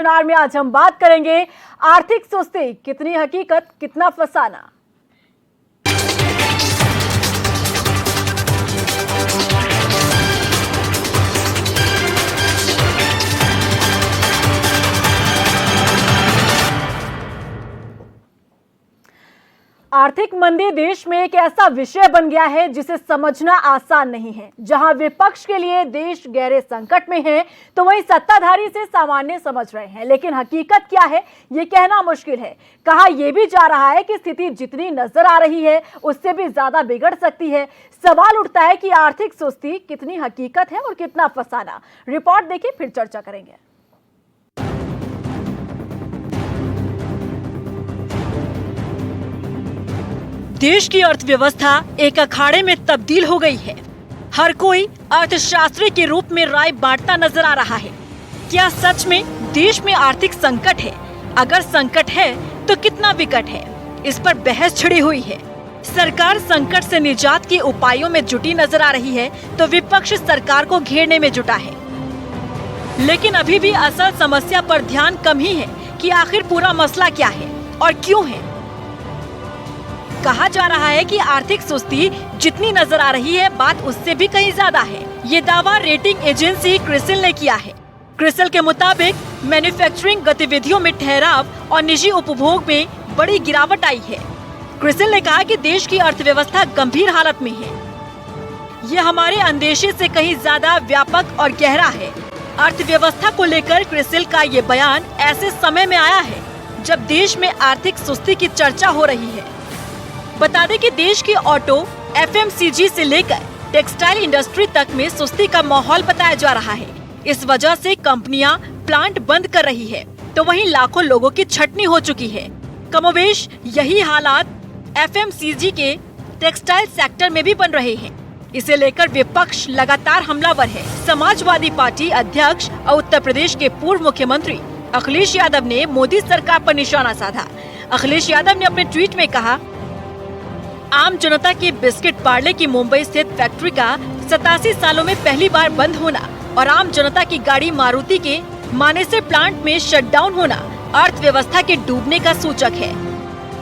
चुनाव में आज हम बात करेंगे आर्थिक सुस्ती, कितनी हकीकत कितना फसाना। आर्थिक मंदी देश में एक ऐसा विषय बन गया है जिसे समझना आसान नहीं है। जहां विपक्ष के लिए देश गहरे संकट में है तो वहीं सत्ताधारी इसे सामान्य समझ रहे हैं, लेकिन हकीकत क्या है ये कहना मुश्किल है। कहा यह भी जा रहा है कि स्थिति जितनी नजर आ रही है उससे भी ज्यादा बिगड़ सकती है। सवाल उठता है कि आर्थिक सुस्ती कितनी हकीकत है और कितना फसाना। रिपोर्ट देखिए, फिर चर्चा करेंगे। देश की अर्थव्यवस्था एक अखाड़े में तब्दील हो गई है। हर कोई अर्थशास्त्री के रूप में राय बांटता नजर आ रहा है। क्या सच में देश में आर्थिक संकट है? अगर संकट है तो कितना विकट है? इस पर बहस छिड़ी हुई है। सरकार संकट से निजात के उपायों में जुटी नजर आ रही है तो विपक्ष सरकार को घेरने में जुटा है। लेकिन अभी भी असल समस्या पर ध्यान कम ही है कि आखिर पूरा मसला क्या है और क्यों है। कहा जा रहा है कि आर्थिक सुस्ती जितनी नजर आ रही है बात उससे भी कहीं ज्यादा है। ये दावा रेटिंग एजेंसी क्रिसिल ने किया है। क्रिसिल के मुताबिक मैन्युफैक्चरिंग गतिविधियों में ठहराव और निजी उपभोग में बड़ी गिरावट आई है। क्रिसिल ने कहा कि देश की अर्थव्यवस्था गंभीर हालत में है। ये हमारे अंदेशे से कहीं ज्यादा व्यापक और गहरा है। अर्थव्यवस्था को लेकर क्रिसिल का ये बयान ऐसे समय में आया है जब देश में आर्थिक सुस्ती की चर्चा हो रही है। बता दें कि देश की ऑटो, एफएमसीजी से लेकर टेक्सटाइल इंडस्ट्री तक में सुस्ती का माहौल बताया जा रहा है। इस वजह से कंपनियां प्लांट बंद कर रही है तो वहीं लाखों लोगों की छटनी हो चुकी है। कमोवेश यही हालात एफएमसीजी के टेक्सटाइल सेक्टर में भी बन रहे हैं। इसे लेकर विपक्ष लगातार हमलावर है। समाजवादी पार्टी अध्यक्ष और उत्तर प्रदेश के पूर्व मुख्यमंत्री अखिलेश यादव ने मोदी सरकार पर निशाना साधा। अखिलेश यादव ने अपने ट्वीट में कहा, आम जनता की बिस्किट पार्ले की मुंबई स्थित फैक्ट्री का 87 सालों में पहली बार बंद होना और आम जनता की गाड़ी मारुति के मानेसर प्लांट में शटडाउन होना अर्थव्यवस्था के डूबने का सूचक है।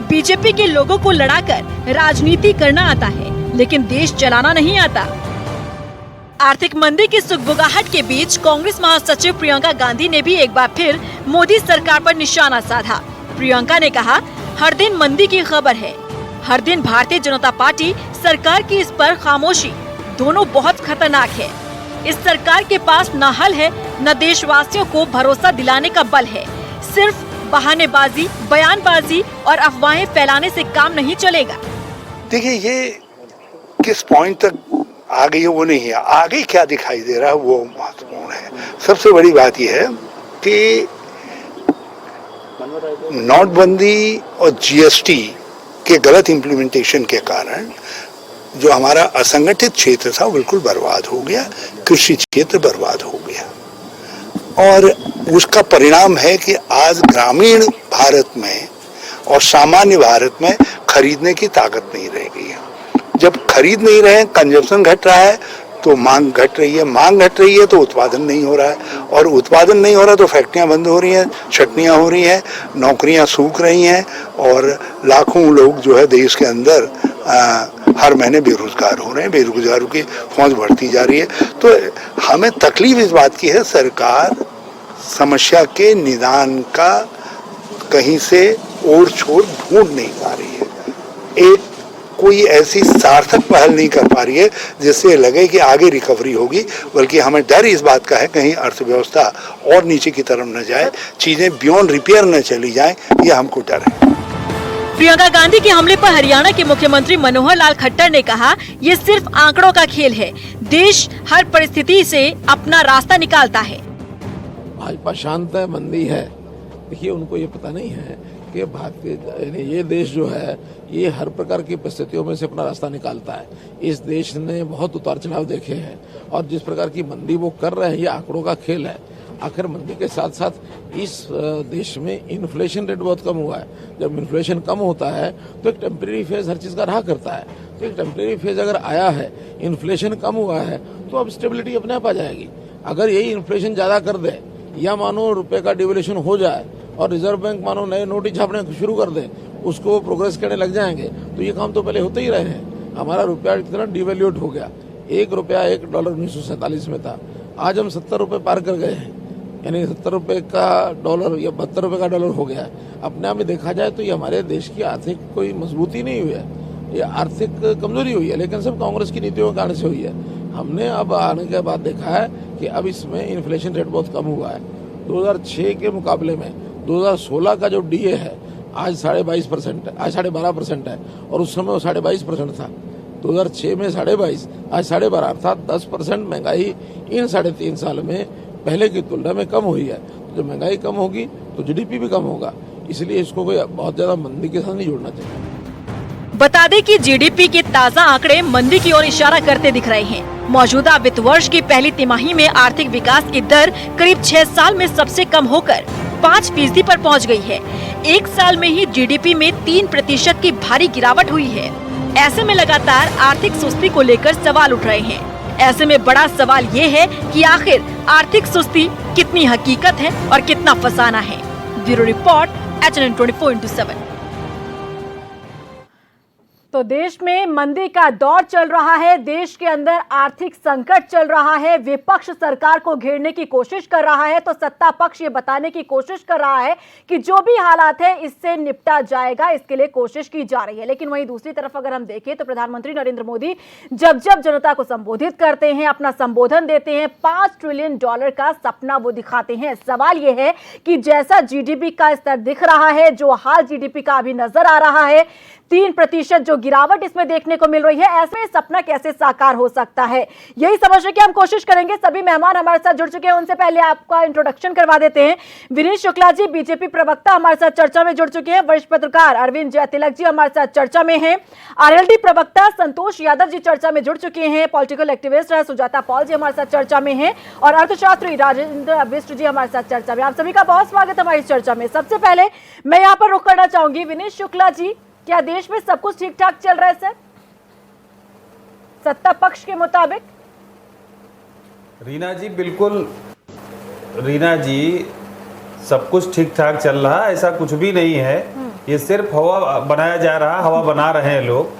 बीजेपी के लोगों को लड़ाकर राजनीति करना आता है लेकिन देश चलाना नहीं आता। आर्थिक मंदी की सुगबुगाहट के बीच कांग्रेस महासचिव प्रियंका गांधी ने भी एक बार फिर मोदी सरकार पर निशाना साधा। प्रियंका ने कहा, हर दिन मंदी की खबर है। हर दिन भारतीय जनता पार्टी सरकार की इस पर खामोशी, दोनों बहुत खतरनाक है। इस सरकार के पास न हल है न देशवासियों को भरोसा दिलाने का बल है। सिर्फ बहानेबाजी, बयानबाजी और अफवाहें फैलाने से काम नहीं चलेगा। देखिए, ये किस पॉइंट तक आ गई है वो नहीं है, आगे क्या दिखाई दे रहा है वो महत्वपूर्ण है। सबसे बड़ी बात यह है कि नोटबंदी और जीएसटी के गलत इम्प्लीमेंटेशन के कारण जो हमारा असंगठित क्षेत्र था बिल्कुल बर्बाद हो गया। कृषि क्षेत्र बर्बाद हो गया और उसका परिणाम है कि आज ग्रामीण भारत में और सामान्य भारत में खरीदने की ताकत नहीं रह गई है। जब खरीद नहीं रहे, कंजप्शन घट रहा है तो मांग घट रही है, मांग घट रही है तो उत्पादन नहीं हो रहा है और उत्पादन नहीं हो रहा तो फैक्ट्रियां बंद हो रही हैं, छटनियां हो रही हैं, नौकरियां सूख रही हैं और लाखों लोग जो है देश के अंदर हर महीने बेरोजगार हो रहे हैं, बेरोजगारों की फौज बढ़ती जा रही है। तो हमें तकलीफ इस बात की है, सरकार समस्या के निदान का कहीं से ओर छोर ढूंढ नहीं पा रही है। एक कोई ऐसी सार्थक पहल नहीं कर पा रही है जिससे लगे कि आगे रिकवरी होगी, बल्कि हमें डर इस बात का है कहीं अर्थव्यवस्था और नीचे की तरफ न जाए, चीजें बियॉन्ड रिपेयर न चली जाएं, ये हमको डर है। प्रियंका गांधी के हमले पर हरियाणा के मुख्यमंत्री मनोहर लाल खट्टर ने कहा, ये सिर्फ आंकड़ों का खेल है। देश हर परिस्थिति से अपना रास्ता निकालता है। भाजपा शांत है, मंदी है। देखिए, उनको ये पता नहीं है कि भारतीय ये देश जो है ये हर प्रकार की परिस्थितियों में से अपना रास्ता निकालता है। इस देश ने बहुत उतार चढ़ाव देखे हैं और जिस प्रकार की मंदी वो कर रहे हैं ये आंकड़ों का खेल है। आखिर मंदी के साथ साथ इस देश में इन्फ्लेशन रेट बहुत कम हुआ है। जब इन्फ्लेशन कम होता है तो एक टेम्परेरी फेज हर चीज का रहा करता है। तो एक टेम्परेरी फेज अगर आया है, इन्फ्लेशन कम हुआ है तो अब स्टेबिलिटी अपने आप आ जाएगी। अगर यही इन्फ्लेशन ज्यादा कर दे या मानो रुपए का डिवैल्यूएशन हो जाए और रिजर्व बैंक मानो नए नोट ही छापने शुरू कर दे, उसको प्रोग्रेस करने लग जाएंगे, तो ये काम तो पहले होते ही रहे हैं। हमारा रुपया कितना डिवैल्यूट हो गया, $1 $1 1947 में था, आज हम 70 रुपये पार कर गए हैं, यानी 70 रुपये का डॉलर या 72 रुपये का डॉलर हो गया है। अपने आप में देखा जाए तो ये हमारे देश की आर्थिक कोई मजबूती नहीं हुई है, ये आर्थिक कमजोरी हुई है, लेकिन सब कांग्रेस की नीतियों के कारण से हुई है। हमने अब आने के बाद देखा है कि अब इसमें इन्फ्लेशन रेट बहुत कम हुआ है। 2006 के मुकाबले में 2016 का जो डीए है आज 22.5% है, आज 12.5% है, और उस समय वो 22.5% था। 2006 में 22.5, आज 12.5, अर्थात 10% महंगाई इन 3.5 साल में पहले की तुलना में कम हुई है। तो जब महंगाई कम होगी तो जीडीपी भी कम होगा, इसलिए इसको कोई बहुत ज्यादा मंदी के साथ नहीं जोड़ना चाहिए। बता दें कि जीडीपी के ताज़ा आंकड़े मंदी की ओर इशारा करते दिख रहे हैं। मौजूदा वित्त वर्ष की पहली तिमाही में आर्थिक विकास की दर करीब 6 साल में सबसे कम होकर 5% पर पहुंच गई है। एक साल में ही जीडीपी में 3% की भारी गिरावट हुई है। ऐसे में लगातार आर्थिक सुस्ती को लेकर सवाल उठ रहे हैं। ऐसे में बड़ा सवाल ये है कि आखिर आर्थिक सुस्ती कितनी हकीकत है और कितना फसाना है। Bureau report, HNN 24/7। तो देश में मंदी का दौर चल रहा है, देश के अंदर आर्थिक संकट चल रहा है, विपक्ष सरकार को घेरने की कोशिश कर रहा है, तो सत्ता पक्ष ये बताने की कोशिश कर रहा है कि जो भी हालात है इससे निपटा जाएगा, इसके लिए कोशिश की जा रही है। लेकिन वहीं दूसरी तरफ अगर हम देखें तो प्रधानमंत्री नरेंद्र मोदी जब जब जनता को संबोधित करते हैं, अपना संबोधन देते हैं, $5 ट्रिलियन का सपना वो दिखाते हैं। सवाल ये है कि जैसा जीडीपी का स्तर दिख रहा है, जो हाल जीडीपी का अभी नजर आ रहा है, 3% जो गिरावट इसमें देखने को मिल रही है, ऐसे में सपना कैसे साकार हो सकता है, यही समझने की हम कोशिश करेंगे। सभी मेहमान हमारे साथ जुड़ चुके हैं, उनसे पहले आपका इंट्रोडक्शन करवा देते हैं। विनीत शुक्ला जी बीजेपी प्रवक्ता हमारे साथ चर्चा में जुड़ चुके हैं। वरिष्ठ पत्रकार अरविंद जयतिलक जी हमारे साथ चर्चा में हैं। आरएलडी प्रवक्ता संतोष यादव जी चर्चा में जुड़ चुके हैं। पॉलिटिकल एक्टिविस्ट सुजाता पॉल जी हमारे साथ चर्चा में हैं और अर्थशास्त्री राजेंद्र बिष्ट जी हमारे साथ चर्चा में। आप सभी का बहुत स्वागत है हमारी चर्चा में। सबसे पहले मैं यहाँ पर रुख करना चाहूंगी, विनीत शुक्ला जी, क्या देश में सब कुछ ठीक ठाक चल रहा है सर, सत्ता पक्ष के मुताबिक? रीना जी, बिल्कुल रीना जी, सब कुछ ठीक ठाक चल रहा है, ऐसा कुछ भी नहीं है। ये सिर्फ हवा बनाया जा रहा है, हवा बना रहे हैं लोग।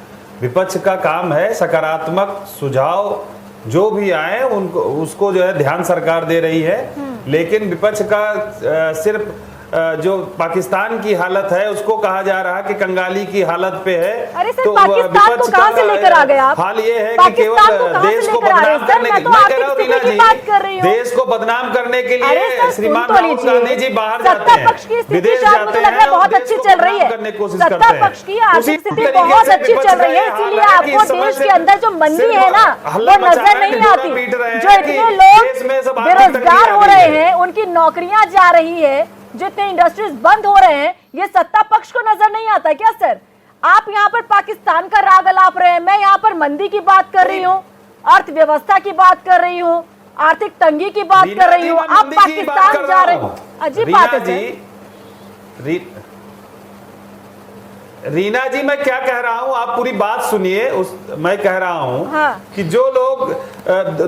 विपक्ष का काम है सकारात्मक सुझाव जो भी आए उनको उसको जो है ध्यान सरकार दे रही है, लेकिन विपक्ष का सिर्फ जो पाकिस्तान की हालत है उसको कहा जा रहा है कि कंगाली की हालत पे है। अरे सर, तो पाकिस्तान को कहां से लेकर आ गए आप? हाल ये है कि केवल देश को बदनाम करने के, मैं कह रहा हूं रीना जी, देश को बदनाम करने के लिए श्रीमान राहुल गांधी जी बाहर जाते हैं, विदेश जाते हैं, बहुत अच्छी चल रही है सत्ता पक्ष की आर्थिक स्थिति बहुत अच्छी चल रही है, इसीलिए आपको देश के अंदर जो मंदी है ना वो नजर नहीं आती। जो इतने लोग बेरोजगार हो रहे हैं, उनकी नौकरियां जा रही है, जितने इंडस्ट्रीज बंद हो रहे हैं, ये सत्ता पक्ष को नजर नहीं आता क्या सर? आप यहाँ पर पाकिस्तान का राग अलाप रहे हैं, मैं यहाँ पर मंदी की बात कर रही हूँ, अर्थव्यवस्था की बात कर रही हूँ, आर्थिक तंगी की बात कर रही हूँ, आप पाकिस्तान जा रहे हैं। अजीब बात है सर। रीना जी, मैं क्या कह रहा हूं आप पूरी बात सुनिए। मैं कह रहा हूं कि जो लोग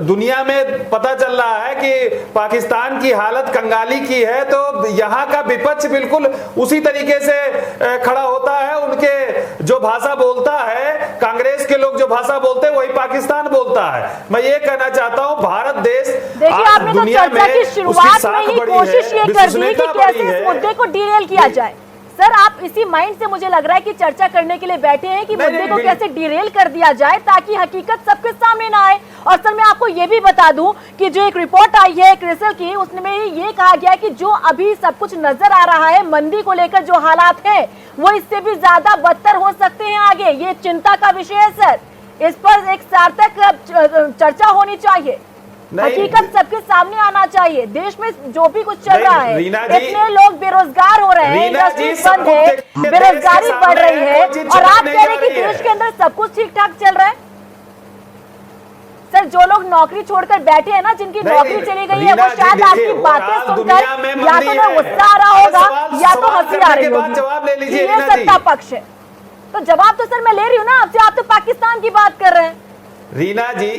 दुनिया में पता चल रहा है कि पाकिस्तान की हालत कंगाली की है, तो यहाँ का विपक्ष बिल्कुल उसी तरीके से खड़ा होता है। उनके जो भाषा बोलता है, कांग्रेस के लोग जो भाषा बोलते हैं वही पाकिस्तान बोलता है। मैं ये कहना चाहता हूँ भारत देश आपने दुनिया में शुरुआत में ही कोशिश ये कर दी कि कैसे इस मुद्दे को डिरेल किया जाए। सर, आप इसी माइंड से मुझे लग रहा है कि चर्चा करने के लिए बैठे हैं कि मुद्दे को कैसे डिरेल कर दिया जाए ताकि हकीकत सबके सामने ना आए। और सर, मैं आपको ये भी बता दूं कि जो एक रिपोर्ट आई है क्रिसिल की, उसमें ये कहा गया कि जो अभी सब कुछ नजर आ रहा है, मंदी को लेकर जो हालात है वो इससे भी ज्यादा बदतर हो सकते हैं आगे। ये चिंता का विषय है सर, इस पर एक सार्थक चर्चा होनी चाहिए, हकीकत सबके सामने आना चाहिए। देश में जो भी कुछ चल रहा है, इतने लोग बेरोजगार हो रहे हैं, इंडस्ट्री बंद है, बेरोजगारी बढ़ रही है, और आप कह रहे हैं कि देश के अंदर सब कुछ ठीक ठाक चल रहा है। सर, जो लोग नौकरी छोड़कर बैठे हैं ना, जिनकी नौकरी चली गई है, वो शायद आपकी बातें सुनकर या तो ना गुस्सा आ रहा होगा या तो हंसी आ रही होगी। ये सत्ता पक्ष है, तो जवाब तो सर मैं ले रही हूँ ना आपसे। आप तो पाकिस्तान की बात कर रहे हैं। रीना जी,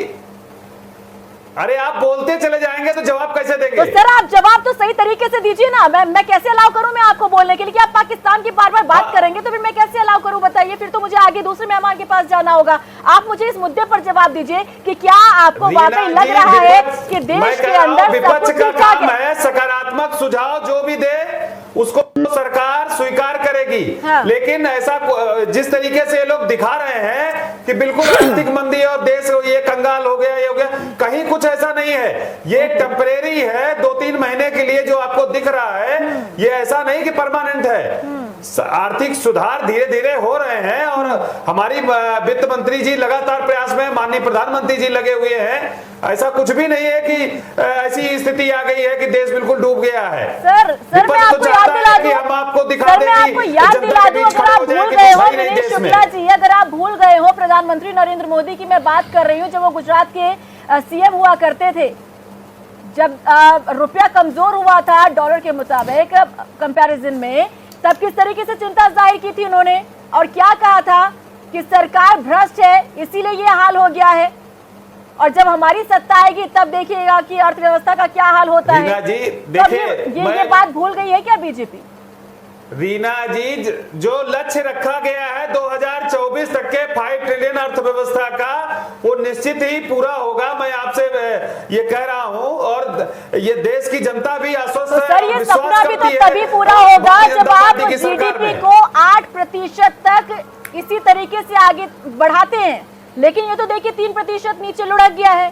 अरे आप बोलते चले जाएंगे तो जवाब कैसे देंगे? तो सर आप जवाब तो सही तरीके से दीजिए ना। मैं कैसे अलाउ करूं मैं आपको बोलने के लिए कि आप पाकिस्तान की बार बार बात करेंगे, तो फिर मैं कैसे अलाउ करूं बताइए? फिर तो मुझे आगे दूसरे मेहमान के पास जाना होगा। आप मुझे इस मुद्दे पर जवाब दीजिए कि क्या आपको वाकई लग रहा है कि देश के अंदर विपक्ष का काम है सकारात्मक सुझाव जो भी दे उसको सरकार स्वीकार करेगी। हाँ। लेकिन ऐसा जिस तरीके से ये लोग दिखा रहे हैं कि बिल्कुल आर्थिक मंदी है और देश ये कंगाल हो गया, ये हो गया, कहीं कुछ ऐसा नहीं है। ये टेम्परेरी है, 2-3 महीने के लिए जो आपको दिख रहा है, ये ऐसा नहीं कि परमानेंट है। आर्थिक सुधार धीरे धीरे हो रहे हैं और हमारी वित्त मंत्री जी लगातार प्रयास में, माननीय प्रधानमंत्री जी लगे हुए हैं। ऐसा कुछ भी नहीं है कि ऐसी स्थिति आ गई है कि देश बिल्कुल डूब गया है। सर मैं आपको याद दिला दूं, हम आपको दिखा सर मैं आपको याद दिला दूं, अगर आप भूल गए हो विनीत शुक्ला जी, अगर आप भूल गए हो प्रधानमंत्री नरेंद्र मोदी की मैं बात कर रही हूँ, जब वो गुजरात के सीएम हुआ करते थे, जब रुपया कमजोर हुआ था डॉलर के मुताबिक कंपैरिजन में, तब किस तरीके से चिंता जाहिर की थी उन्होंने और क्या कहा था कि सरकार भ्रष्ट है इसीलिए ये हाल हो गया है, और जब हमारी सत्ता आएगी तब देखिएगा कि अर्थव्यवस्था का क्या हाल होता है। जी देखिए, ये बात भूल गई है क्या बीजेपी? रीना जी, जो लक्ष्य रखा गया है 2024 तक के 5 ट्रिलियन अर्थव्यवस्था का, वो निश्चित ही पूरा होगा। मैं आपसे ये कह रहा हूं और ये देश की जनता भी आश्वस्त है। तो सर ये सपना भी तो तभी पूरा होगा जब आप जीडीपी को 8% तक इसी तरीके से आगे बढ़ाते हैं, लेकिन ये तो देखिए 3% नीचे लुढ़क गया है।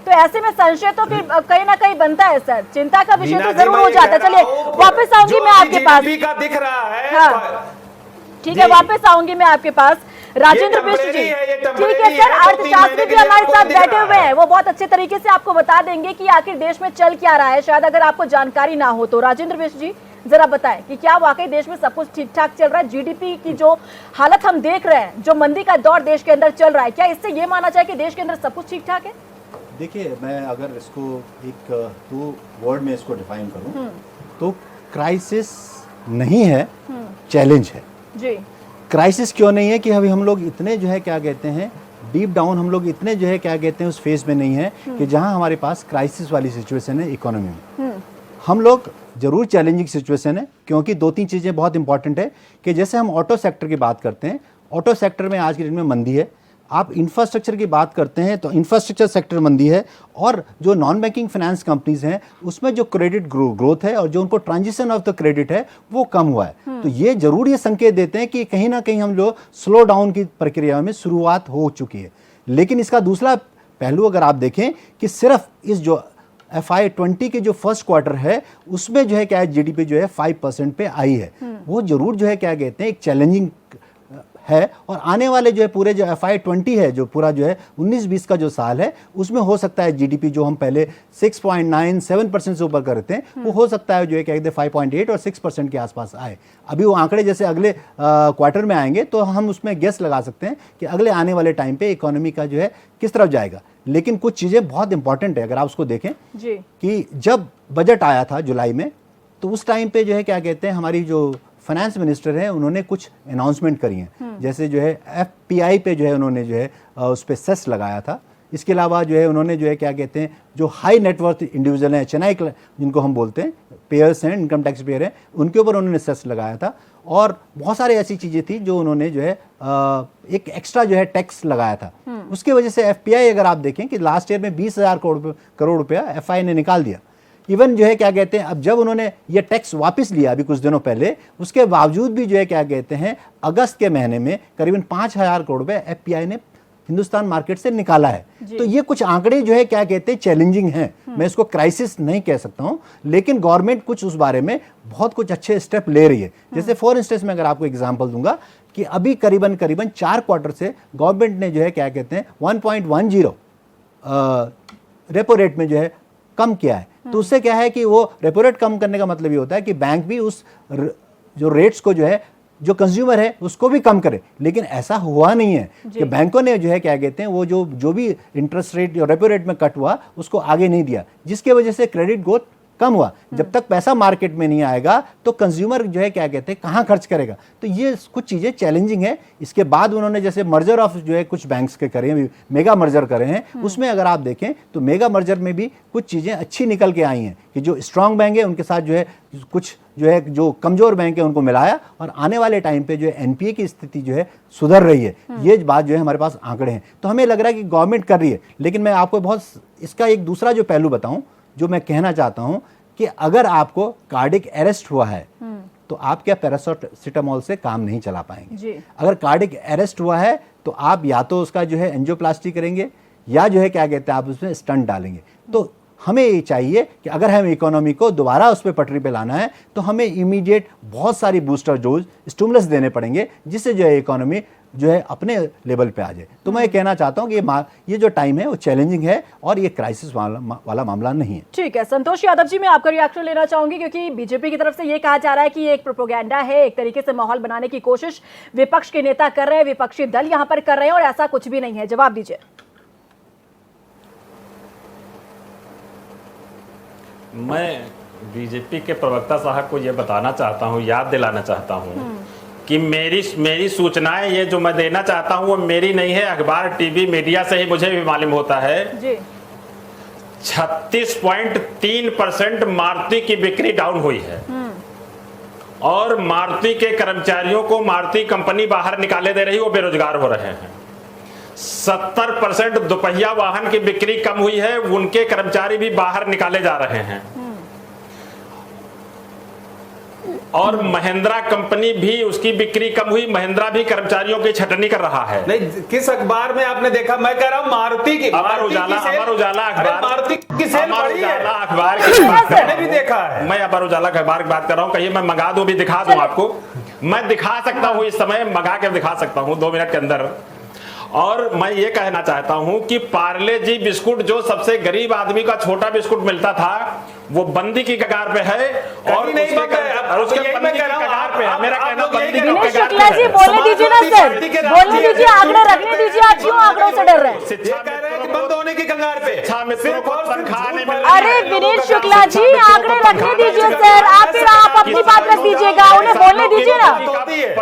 तो ऐसे में संशय तो फिर कहीं ना कहीं बनता है सर, चिंता का विषय तो जरूर हो जाता है। चलिए वापस आऊंगी मैं आपके पास। का दिख रहा है, हाँ ठीक है, वापस आऊंगी मैं आपके पास। राजेंद्र बिष्ट जी, ठीक है सर, अर्थशास्त्री भी हमारे साथ बैठे हुए हैं, वो बहुत अच्छे तरीके से आपको बता देंगे कि आखिर देश में चल क्या रहा है, शायद अगर आपको जानकारी ना हो तो। राजेंद्र बिष्ट जी जरा बताएं कि क्या वाकई देश में सब कुछ ठीक ठाक चल रहा है? जीडीपी की जो हालत हम देख रहे हैं, जो मंदी का दौर देश के अंदर चल रहा है, क्या इससे ये माना जाए कि देश के अंदर सब कुछ ठीक ठाक है? देखिए, मैं अगर इसको एक 2 वर्ड में इसको डिफाइन करूं तो क्राइसिस नहीं है, चैलेंज है जी। क्राइसिस क्यों नहीं है कि अभी हम लोग इतने जो है क्या कहते हैं डीप डाउन, हम लोग इतने जो है क्या कहते हैं उस फेज में नहीं है कि जहां हमारे पास क्राइसिस वाली सिचुएशन है इकोनॉमी में। हम लोग जरूर चैलेंजिंग सिचुएशन है, क्योंकि 2-3 चीज़ें बहुत इंपॉर्टेंट है कि जैसे हम ऑटो सेक्टर की बात करते हैं, ऑटो सेक्टर में आज के दिन में मंदी है। आप इंफ्रास्ट्रक्चर की बात करते हैं तो इंफ्रास्ट्रक्चर सेक्टर मंदी है, और जो नॉन बैंकिंग फाइनेंस कंपनीज हैं उसमें जो क्रेडिट ग्रोथ है और जो उनको ट्रांजिशन ऑफ द क्रेडिट है वो कम हुआ है। तो ये जरूर ये संकेत देते हैं कि कहीं ना कहीं हम लोग स्लो डाउन की प्रक्रिया में शुरुआत हो चुकी है। लेकिन इसका दूसरा पहलू अगर आप देखें कि सिर्फ इस जो FY20 के जो फर्स्ट क्वार्टर है उसमें जो है क्या है जीडीपी जो है 5% पे आई है, वो जरूर जो है क्या कहते हैं एक चैलेंजिंग है। और आने वाले जो है पूरे जो FY20 है, जो पूरा जो है 19-20 का जो साल है, उसमें हो सकता है जीडीपी जो हम पहले 6.97% से ऊपर कर रहे थे, वो हो सकता है जो है क्या कहते हैं 5.8 और 6% के आसपास आए। अभी वो आंकड़े जैसे अगले क्वार्टर में आएंगे तो हम उसमें गेस लगा सकते हैं कि अगले आने वाले टाइम पे इकोनॉमी का जो है किस तरफ जाएगा। लेकिन कुछ चीज़ें बहुत इंपॉर्टेंट है, अगर आप उसको देखें जी। कि जब बजट आया था जुलाई में, तो उस टाइम पे जो है क्या कहते हैं हमारी जो फाइनेंस मिनिस्टर है उन्होंने कुछ अनाउंसमेंट करी हैं। जैसे जो है FPI पे जो है उन्होंने जो है उस पर सेस लगाया था। इसके अलावा जो है उन्होंने जो है क्या कहते हैं जो हाई नेटवर्थ इंडिविजुअल हैं, चेन्नई जिनको हम बोलते हैं पेयर्स हैं, इनकम टैक्स पेयर हैं, उनके ऊपर उन्होंने सेस लगाया था। और बहुत सारी ऐसी चीज़ें थी जो उन्होंने जो है एक एक्स्ट्रा जो है टैक्स लगाया था। उसकी वजह से FPI अगर आप देखें कि लास्ट ईयर में 20,000 करोड़ रुपया FI ने निकाल दिया। इवन जो है क्या कहते हैं अब जब उन्होंने ये टैक्स वापस लिया अभी कुछ दिनों पहले, उसके बावजूद भी जो है क्या कहते हैं अगस्त के महीने में करीबन 5,000 करोड़ रुपए FPI ने हिंदुस्तान मार्केट से निकाला है। तो ये कुछ आंकड़े जो है क्या कहते हैं चैलेंजिंग हैं। मैं इसको क्राइसिस नहीं कह सकता हूं, लेकिन गवर्नमेंट कुछ उस बारे में बहुत कुछ अच्छे स्टेप ले रही है। जैसे फॉर इंस्टेंस में अगर आपको एग्जांपल दूंगा कि अभी करीबन 4 क्वार्टर से गवर्नमेंट ने जो है क्या कहते हैं 1.10 रेपो रेट में जो है कम किया है। तो उससे क्या है कि वो रेपो रेट कम करने का मतलब ये होता है कि बैंक भी उस जो रेट्स को जो है जो कंज्यूमर है उसको भी कम करे। लेकिन ऐसा हुआ नहीं है कि बैंकों ने जो है क्या कहते हैं वो जो भी इंटरेस्ट रेट रेपो रेट में कट हुआ उसको आगे नहीं दिया, जिसकी वजह से क्रेडिट ग्रोथ कम हुआ। जब तक पैसा मार्केट में नहीं आएगा तो कंज्यूमर जो है क्या कहते हैं कहाँ खर्च करेगा। तो ये कुछ चीज़ें चैलेंजिंग है। इसके बाद उन्होंने जैसे मर्जर ऑफ जो है कुछ बैंक्स के करे हैं, मेगा मर्जर करे हैं, उसमें अगर आप देखें तो मेगा मर्जर में भी कुछ चीज़ें अच्छी निकल के आई हैं कि जो स्ट्रांग बैंक है उनके साथ जो है कुछ जो कमज़ोर बैंक है उनको मिलाया और आने वाले टाइम पे जो है एनपीए की स्थिति जो है सुधर रही है। ये बात जो है हमारे पास आंकड़े हैं, तो हमें लग रहा है कि गवर्नमेंट कर रही है। लेकिन मैं आपको बहुत इसका एक दूसरा जो पहलू बताऊं, जो मैं कहना चाहता हूं कि अगर आपको कार्डिक अरेस्ट हुआ है तो आप क्या पैरासिटामोल से काम नहीं चला पाएंगे। अगर कार्डिक अरेस्ट हुआ है तो आप या तो उसका जो है एंजियोप्लास्टी करेंगे या जो है क्या कहते हैं आप उसमें स्टंट डालेंगे। तो हमें ये चाहिए कि अगर हम इकोनॉमी को दोबारा उस पर पटरी पे लाना है तो हमें इमीडिएट बहुत सारी बूस्टर डोज स्टिमुलस देने पड़ेंगे, जिससे जो है इकोनॉमी जो है अपने लेवल पे आ जाए। तो मैं ये कहना चाहता हूँ कि ये जो टाइम है वो चैलेंजिंग है और ये क्राइसिस वाला मामला नहीं है। ठीक है, संतोष यादव जी, मैं आपका रिएक्शन लेना चाहूंगी क्योंकि बीजेपी की तरफ से ये कहा जा रहा है कि ये एक प्रोपेगेंडा है, एक तरीके से माहौल बनाने की कोशिश विपक्ष के नेता कर रहे हैं, विपक्षी दल यहाँ पर कर रहे हैं और ऐसा कुछ भी नहीं है। जवाब दीजिए। मैं बीजेपी के प्रवक्ता साहब को ये बताना चाहता हूँ, याद दिलाना चाहता हूँ कि मेरी सूचनाएं ये जो मैं देना चाहता हूँ वो मेरी नहीं है, अखबार टीवी मीडिया से ही मुझे भी मालूम होता है जी। 36.3% मारुति की बिक्री डाउन हुई है और मारुति के कर्मचारियों को मारुति कंपनी बाहर निकाले दे रही, वो बेरोजगार हो रहे हैं। 70% दोपहिया वाहन की बिक्री कम हुई है, उनके कर्मचारी भी बाहर निकाले जा रहे हैं और महिंद्रा कंपनी भी उसकी बिक्री कम हुई, महिंद्रा भी कर्मचारियों की छटनी कर रहा है। नहीं, किस अखबार में आपने देखा? मैं कह रहा हूं मारुति की, अमर उजाला अखबार, मारुति की सेल बढ़ी है। अखबार मैंने भी देखा है। मैं अमर उजाला अखबार की बात कर रहा हूं, कहिए मैं मंगा दूं, भी दिखा दूं आपको। मैं दिखा सकता हूं, इस समय मंगा कर दिखा सकता हूं 2 मिनट के अंदर। और मैं ये कहना चाहता हूं कि पार्ले जी बिस्कुट जो सबसे गरीब आदमी का छोटा बिस्कुट मिलता था वो बंदी की कगार पे है और उसके बंदी की कगार पे है। मेरा कहना बंदी की शुक्ला जी बोलने दीजिए ना सर, बोलने दीजिए, आंकड़े रखने दीजिए। आप क्यों आंकड़ों से डर रहे हैं? शिक्षा कह रहे हैं कि बंद होने की कगार पे, शिक्षा मित्रों को तनख्वाह नहीं मिल रही। अरे विनीत शुक्ला जी, आंकड़े रखने दीजिए सर। आप अपनी बात रख दीजिएगा, उन्हें बोलने दीजिए ना,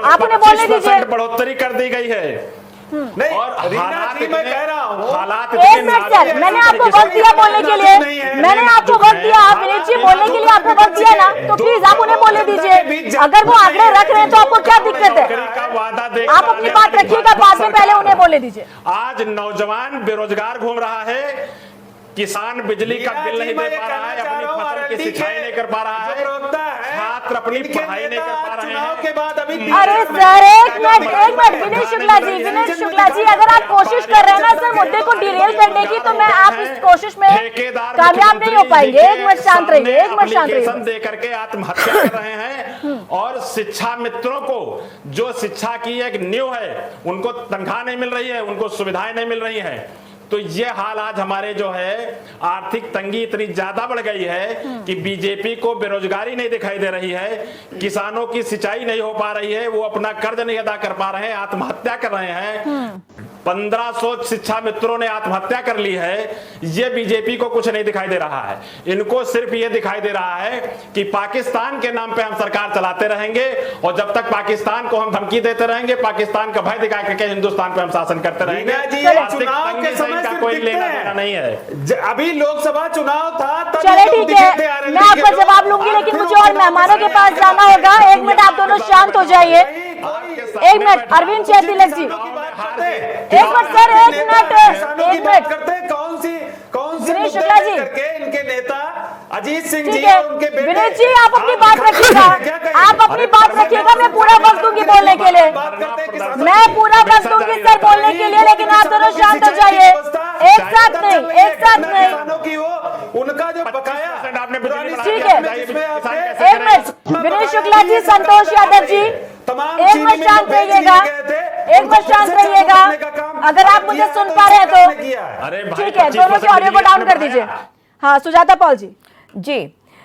आप उन्हें बोलने दीजिए। बढ़ोतरी कर दी गई है नहीं, और हालात मैं कह रहा हूँ, हालात एक मिनट सर, मैंने आपको वक्त दिया बोलने के लिए, मैंने आपको वक्त दिया। आप विनीत जी बोलने के लिए आपको वक्त दिया ना, तो प्लीज आप उन्हें बोलने दीजिए। अगर वो आंकड़े रख रहे हैं तो आपको क्या दिक्कत है? आप अपनी बात रखिएगा, बाद में पहले उन्हें बोलने दीजिए। आज नौजवान बेरोजगार घूम रहा है, किसान बिजली का बिल नहीं दे पा रहा है, अपनी फसल की सिंचाई नहीं कर पा रहा है, छात्र अपनी पढ़ाई नहीं कर पा रहे हैं। के बाद अभी अरे सर एक मिनट विनीत शुक्ला जी, अगर आप कोशिश कर रहे हैं ना सर मुद्दे को डिरेल करने की, तो मैं आप इस कोशिश में कामयाब नहीं हो पाएंगे। एक मिनट शांत रहिए, एक मिनट शांत रहिए। दे करके आत्महत्या कर रहे हैं और शिक्षा मित्रों को जो शिक्षा की एक नींव है उनको तनख्वाह नहीं मिल रही है, उनको सुविधाएं नहीं मिल रही है। तो ये हाल आज हमारे जो है आर्थिक तंगी इतनी ज्यादा बढ़ गई है कि बीजेपी को बेरोजगारी नहीं दिखाई दे रही है, किसानों की सिंचाई नहीं हो पा रही है, वो अपना कर्ज नहीं अदा कर पा रहे हैं, आत्महत्या कर रहे हैं। 1500 शिक्षा मित्रों ने आत्महत्या कर ली है। ये बीजेपी को कुछ नहीं दिखाई दे रहा है, इनको सिर्फ ये दिखाई दे रहा है कि पाकिस्तान के नाम पे हम सरकार चलाते रहेंगे और जब तक पाकिस्तान को हम धमकी देते रहेंगे, पाकिस्तान का भय दिखा करके हिंदुस्तान पे हम शासन करते रहेंगे। चुनाव के समय का कोई लेना देना नहीं है। अभी लोकसभा चुनाव था, चले ठीक है, मैं आपका जवाब लूंगी, लेकिन मुझे और मेहमानों के पास जाना होगा। 1 मिनट आप दोनों शांत हो जाइए। 1 मिनट अरविंद चैतिलक जी, 1 मिनट सर, 1 मिनट करते कौन सी विनीत शुक्ला जी करके इनके नेता अजीत सिंह ठीक जी है। उनके बेटे विनीत जी आप अपनी बात रखिएगा, आप अपनी बात रखिएगा। मैं पूरा वक्त दूंगी बोलने के लिए, मैं पूरा वक्त दूंगी सर बोलने के लिए, लेकिन आप दोनों शांत हो जाइए। एक साथ नहीं उनका जो बकाया ठीक है। 1 मिनट विनीत शुक्ला जी, संतोष यादव जी, 1 मिनट शांत रहिएगा, 1 मिनट शांत रहिएगा। अगर आप मुझे सुन पा रहे हैं तो ठीक है, दोनों के ऑडियो को डाउन कर दीजिए। हाँ सुजाता पॉल जी।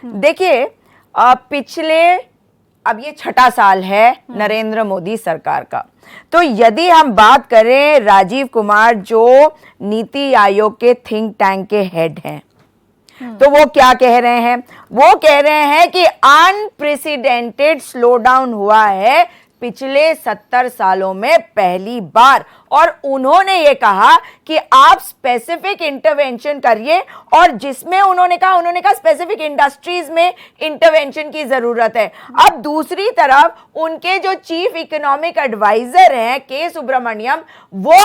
देखिए पिछले अब ये 6ठा साल है नरेंद्र मोदी सरकार का, तो यदि हम बात करें राजीव कुमार जो नीति आयोग के थिंक टैंक के हेड हैं, तो वो क्या कह रहे हैं? वो कह रहे हैं कि अनप्रेसिडेंटेड स्लोडाउन हुआ है पिछले 70 सालों में पहली बार, और उन्होंने ये कहा कि आप स्पेसिफिक इंटरवेंशन करिए, और जिसमें उन्होंने कहा स्पेसिफिक इंडस्ट्रीज में इंटरवेंशन की जरूरत है। अब दूसरी तरफ उनके जो चीफ इकोनॉमिक एडवाइजर हैं के सुब्रमण्यम, वो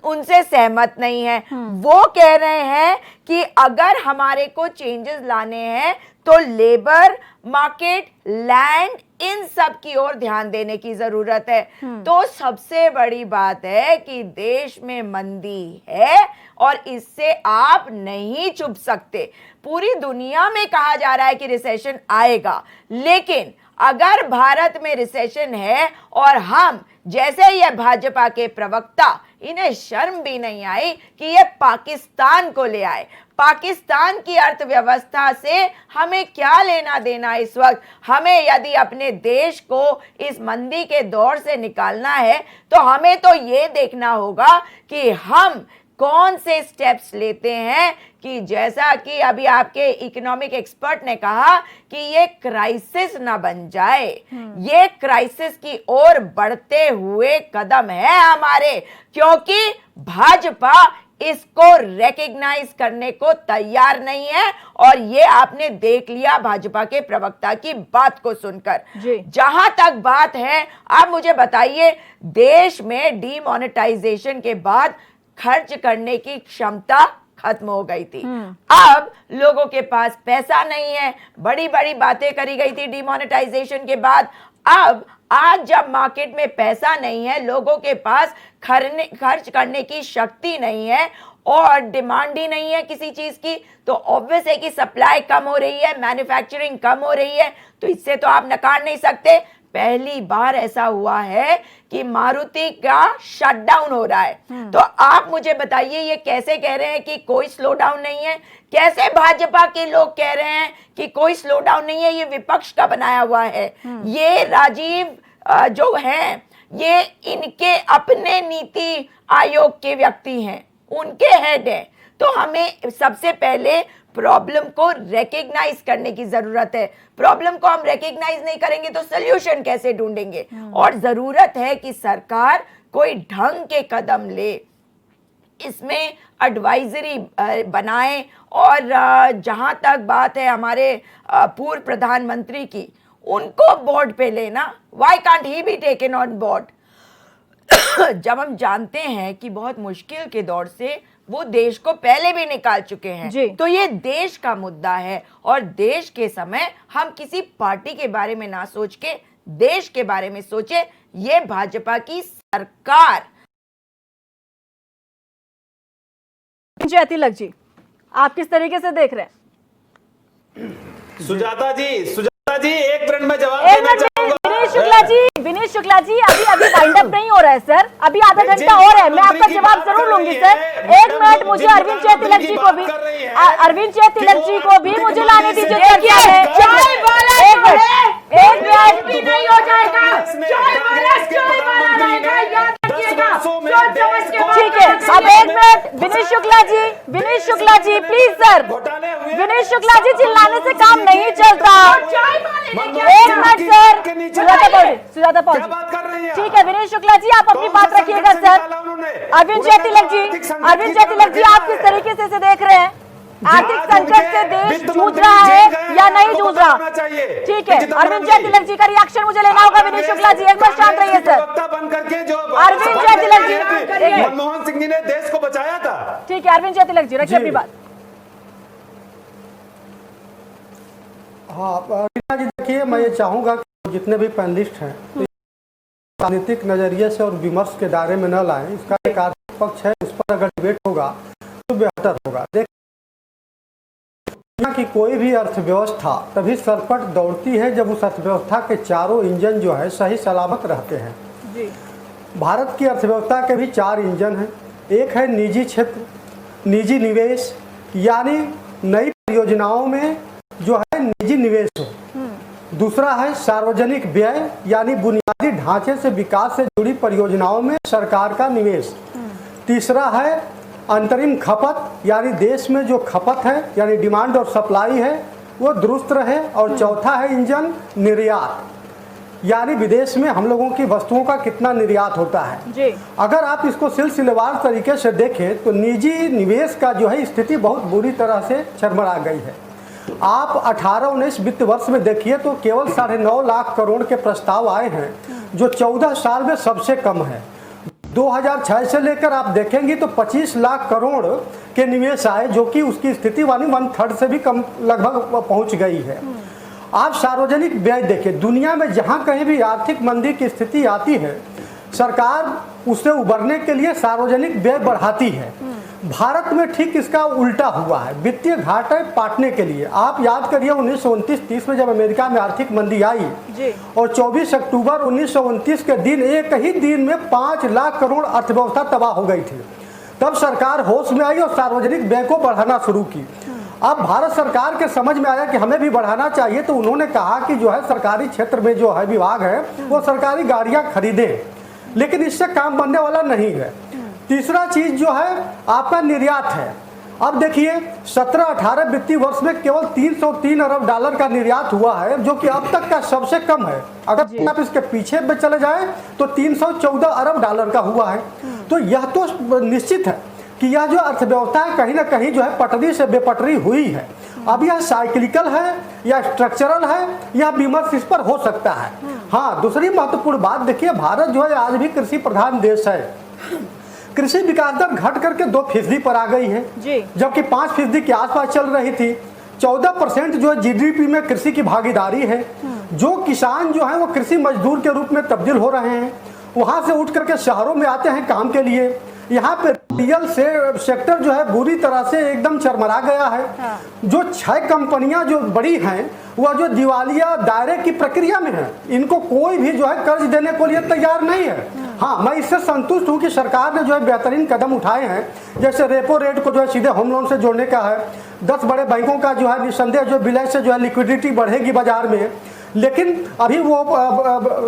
उनसे सहमत नहीं है। वो कह रहे हैं कि अगर हमारे को चेंजेस लाने हैं तो लेबर मार्केट, लैंड, इन सब की ओर ध्यान देने की जरूरत है। तो सबसे बड़ी बात है कि देश में मंदी है और इससे आप नहीं छुप सकते। पूरी दुनिया में कहा जा रहा है कि रिसेशन आएगा, लेकिन अगर भारत में रिसेशन है और हम, जैसे ये भाजपा के प्रवक्ता, इन्हें शर्म भी नहीं आई कि ये पाकिस्तान को ले आए। पाकिस्तान की अर्थव्यवस्था से हमें क्या लेना देना इस वक्त? हमें यदि अपने देश को इस मंदी के दौर से निकालना है तो हमें तो ये देखना होगा कि हम कौन से स्टेप्स लेते हैं, कि जैसा कि अभी आपके इकोनॉमिक एक्सपर्ट ने कहा कि ये क्राइसिस ना बन जाए। ये क्राइसिस की ओर बढ़ते हुए कदम है हमारे, क्योंकि भाजपा इसको रेकग्नाइज करने को तैयार नहीं है। और ये आपने देख लिया भाजपा के प्रवक्ता की बात को सुनकर। जहां तक बात है, आप मुझे बताइए, देश में डीमोनेटाइजेशन के बाद खर्च करने की क्षमता खत्म हो गई थी। अब लोगों के पास पैसा नहीं है। बड़ी बड़ी बातें करी गई थी डीमोनेटाइजेशन के बाद। अब आज जब मार्केट में पैसा नहीं है, लोगों के पास खर्च करने की शक्ति नहीं है और डिमांड ही नहीं है किसी चीज की, तो ऑब्वियस है कि सप्लाई कम हो रही है, मैन्युफैक्चरिंग कम हो रही है। तो इससे तो आप नकार नहीं सकते। पहली बार ऐसा हुआ है कि मारुति का शटडाउन हो रहा है। तो आप मुझे बताइए, ये कैसे कह रहे हैं कि कोई स्लो डाउन नहीं है? कैसे भाजपा के लोग कह रहे हैं कि कोई स्लो डाउन नहीं है? ये विपक्ष का बनाया हुआ है। ये राजीव जो हैं, ये इनके अपने नीति आयोग के व्यक्ति हैं, उनके हेड हैं। तो हमें सबसे पहले प्रॉब्लम को रेकग्नाइज करने की जरूरत है। प्रॉब्लम को हम रेकग्नाइज नहीं करेंगे तो सोल्यूशन कैसे ढूंढेंगे? और जरूरत है कि सरकार कोई ढंग के कदम ले, इसमें एडवाइजरी बनाए। और जहां तक बात है हमारे पूर्व प्रधानमंत्री की, उनको बोर्ड पे लेना, why can't he be taken on board? जब हम जानते हैं कि बहुत मुश्किल के दौर से वो देश को पहले भी निकाल चुके हैं, तो ये देश का मुद्दा है। और देश के समय हम किसी पार्टी के बारे में ना सोच के देश के बारे में सोचे। ये भाजपा की सरकार। जय तिलक जी, आप किस तरीके से देख रहे हैं? सुजाता जी एक मिनट में जवाब देना चाहूंगा। विनीत शुक्ला जी अभी वाइंड अप नहीं हो रहा है सर, अभी आधा घंटा और है। मैं आपका जवाब जरूर लूंगी सर। एक मिनट, मुझे अरविंद जय तिलक जी को भी मुझे लाने दीजिए। एक मिनट नहीं हो जाएगा। ठीक है, अब एक minute. Vineet Shukla ji please sir. Vineet Shukla ji, चिल्लाने से काम नहीं चलता। एक मिनट सर। सुजाता पॉल, ठीक है। विनीत शुक्ला जी आप अपनी बात रखिएगा सर। अरविंद जय तिलक जी आप किस तरीके से देख रहे हैं? आर्थिक संकट से देश जूझ रहा है या नहीं जूझ रहा? ठीक है, अरविंद जय तिलक जी का रिएक्शन मुझे लेना होगा। विनीत शुक्ला जी एक बार शांत रहिए सर। अरविंद जय तिलक जी, मनमोहन सिंह जी ने देश को बचाया था। ठीक है, अरविंद जय तिलक जी रखिए अपनी बात। हाँ रीना जी, देखिए मैं ये चाहूँगा कि जितने भी पैनलिस्ट हैं तो राजनीतिक नज़रिए से और विमर्श के दायरे में न लाएं। इसका एक आर्थिक पक्ष है, उस पर अगर डिबेट होगा तो बेहतर होगा। देखिए कि कोई भी अर्थव्यवस्था तभी सरपट दौड़ती है जब उस अर्थव्यवस्था के चारों इंजन जो है सही सलामत रहते हैं। जी। भारत की अर्थव्यवस्था के भी 4 इंजन हैं। एक है निजी क्षेत्र, निजी निवेश, यानी नई परियोजनाओं में जो है निजी निवेश हो। दूसरा है सार्वजनिक व्यय, यानी बुनियादी ढांचे से विकास से जुड़ी परियोजनाओं में सरकार का निवेश। तीसरा है अंतरिम खपत यानी देश में जो खपत है यानी डिमांड और सप्लाई है वो दुरुस्त रहे, और चौथा है इंजन निर्यात, यानी विदेश में हम लोगों की वस्तुओं का कितना निर्यात होता है जी। अगर आप इसको सिलसिलेवार तरीके से देखें तो निजी निवेश का जो है स्थिति बहुत बुरी तरह से चरमरा गई है। आप 18-19 वित्त वर्ष में देखिए तो केवल 9.5 लाख करोड़ के प्रस्ताव आए हैं, जो 14 साल में सबसे कम है। 2006 से लेकर आप देखेंगे तो 25 लाख करोड़ के निवेश आए, जो कि उसकी स्थिति वाली 1/3 से भी कम लगभग पहुंच गई है। आप सार्वजनिक व्यय देखिए, दुनिया में जहां कहीं भी आर्थिक मंदी की स्थिति आती है, सरकार उससे उबरने के लिए सार्वजनिक व्यय बढ़ाती है। भारत में ठीक इसका उल्टा हुआ है, वित्तीय घाटे पाटने के लिए। आप याद करिए 1929-30 में जब अमेरिका में आर्थिक मंदी आई जी। और 24 अक्टूबर 1929 के दिन एक ही दिन में 5 लाख करोड़ अर्थव्यवस्था तबाह हो गई थी। तब सरकार होश में आई और सार्वजनिक व्यय को बढ़ाना शुरू की। अब भारत सरकार के समझ में आया कि हमें भी बढ़ाना चाहिए, तो उन्होंने कहा कि जो है सरकारी क्षेत्र में जो है विभाग है वो सरकारी गाड़ियां खरीदें, लेकिन इससे काम बनने वाला नहीं है। तीसरा चीज जो है आपका निर्यात है। अब देखिए 17-18 वित्तीय वर्ष में केवल 303 अरब डॉलर का निर्यात हुआ है, जो कि अब तक का सबसे कम है। अगर आप इसके पीछे में चले जाएं तो 314 अरब डॉलर का हुआ है। तो यह तो निश्चित है कि यह जो अर्थव्यवस्था है कहीं ना कहीं जो है पटरी से बेपटरी हुई है। अब यह साइक्लिकल है या स्ट्रक्चरल है, यह विमर्श इस पर हो सकता है। हाँ, दूसरी महत्वपूर्ण बात देखिए, भारत जो है आज भी कृषि प्रधान देश है। कृषि विकास दर घट करके 2% पर आ गई है, जबकि 5% के आसपास चल रही थी। 14% जो है जीडीपी में कृषि की भागीदारी है। जो किसान जो है वो कृषि मजदूर के रूप में तब्दील हो रहे हैं, वहां से उठ करके शहरों में आते हैं काम के लिए। यहाँ पे रियल सेक्टर जो है बुरी तरह से एकदम चरमरा गया है। जो 6 कंपनियां जो बड़ी हैं वह जो दिवालिया दायरे की प्रक्रिया में है, इनको कोई भी जो है कर्ज देने को लिए तैयार नहीं है। हाँ, मैं इससे संतुष्ट हूँ कि सरकार ने जो है बेहतरीन कदम उठाए हैं, जैसे रेपो रेट को जो है सीधे होम लोन से जोड़ने का है। 10 बड़े बैंकों का जो है निस्संदेह जो विलय से जो है लिक्विडिटी बढ़ेगी बाजार में। लेकिन अभी वो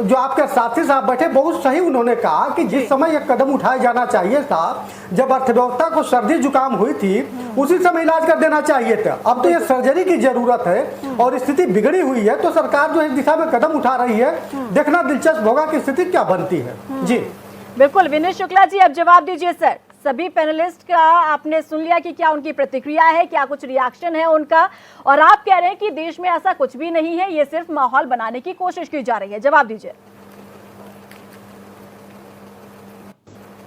जो आपके साथी साहब बैठे बहुत सही उन्होंने कहा कि जिस समय यह कदम उठाया जाना चाहिए था, जब अर्थव्यवस्था को सर्दी जुकाम हुई थी, उसी समय इलाज कर देना चाहिए था। अब तो ये सर्जरी की जरूरत है और स्थिति बिगड़ी हुई है, तो सरकार जो इस दिशा में कदम उठा रही है। देखना दिलचस्प होगा कि स्थिति क्या बनती है। जी बिल्कुल। विनीत शुक्ला जी, अब जवाब दीजिए सर। सभी पैनलिस्ट का आपने सुन लिया कि क्या उनकी प्रतिक्रिया है, क्या कुछ रिएक्शन है उनका, और आप कह रहे हैं कि देश में ऐसा कुछ भी नहीं है, ये सिर्फ माहौल बनाने की कोशिश की जा रही है। जवाब दीजिए।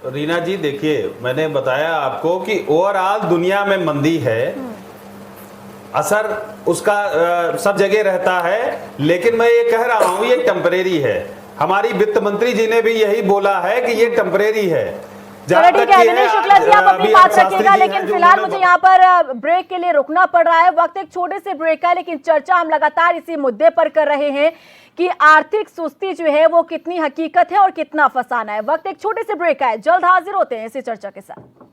रीना जी, देखिए मैंने बताया आपको कि ओवरऑल दुनिया में मंदी है, असर उसका सब जगह रहता है, लेकिन मैं ये कह रहा हूं ये टेम्परेरी है। हमारी वित्त मंत्री जी ने भी यही बोला है कि ये टेम्परेरी है। चलो ठीक है विनीत शुक्ला जी, आप अपनी बात रखिएगा, लेकिन फिलहाल मुझे यहाँ पर ब्रेक के लिए रुकना पड़ रहा है। वक्त एक छोटे से ब्रेक का है, लेकिन चर्चा हम लगातार इसी मुद्दे पर कर रहे हैं कि आर्थिक सुस्ती जो है वो कितनी हकीकत है और कितना फसाना है। वक्त एक छोटे से ब्रेक का है, जल्द हाजिर होते हैं इसी चर्चा के साथ।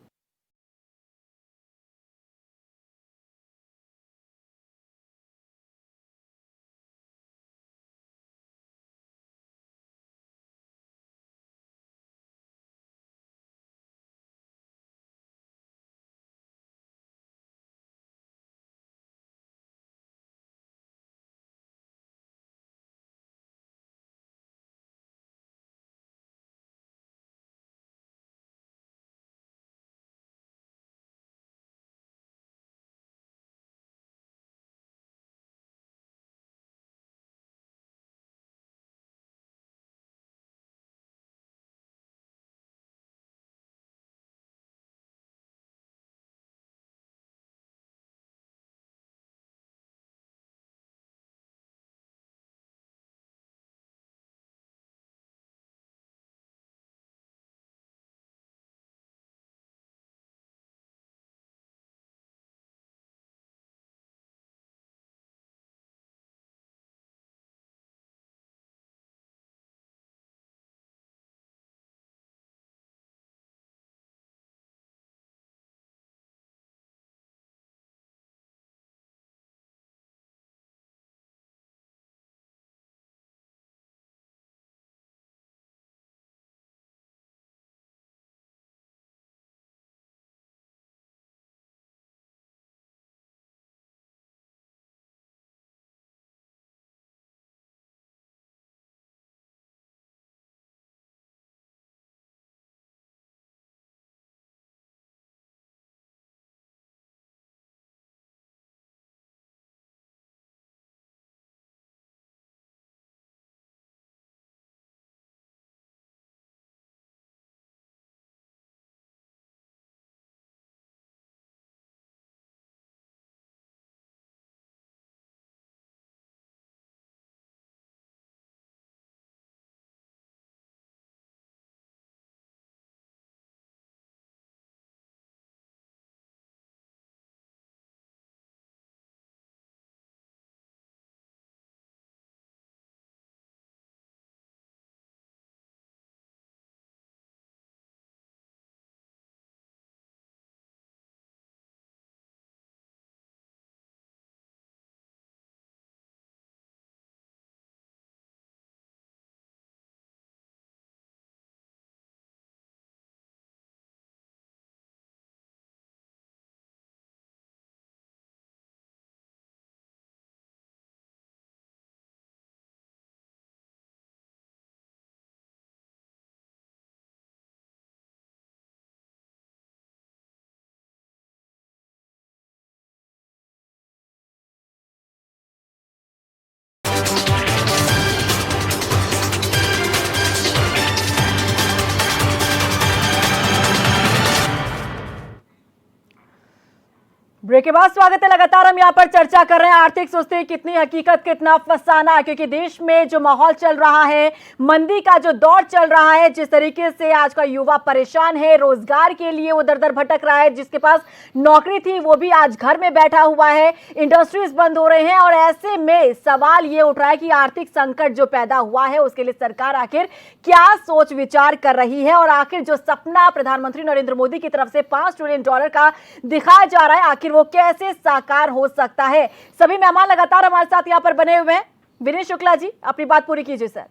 ब्रेक के बाद स्वागत है। लगातार हम यहाँ पर चर्चा कर रहे हैं आर्थिक सुस्ती कितनी हकीकत कितना फसाना, क्योंकि देश में जो माहौल चल रहा है, मंदी का जो दौर चल रहा है, जिस तरीके से आज का युवा परेशान है, रोजगार के लिए वो दर-दर भटक रहा है, जिसके पास नौकरी थी वो भी आज घर में बैठा हुआ है, इंडस्ट्रीज बंद हो रहे हैं। और ऐसे में सवाल ये उठ रहा है कि आर्थिक संकट जो पैदा हुआ है उसके लिए सरकार आखिर क्या सोच विचार कर रही है, और आखिर जो सपना प्रधानमंत्री नरेंद्र मोदी की तरफ से $5 ट्रिलियन का दिखाया जा रहा है, आखिर वो कैसे साकार हो सकता है। सभी मेहमान लगातार हमारे साथ यहां पर बने हुए हैं। विनय शुक्ला जी, अपनी बात पूरी कीजिए सर।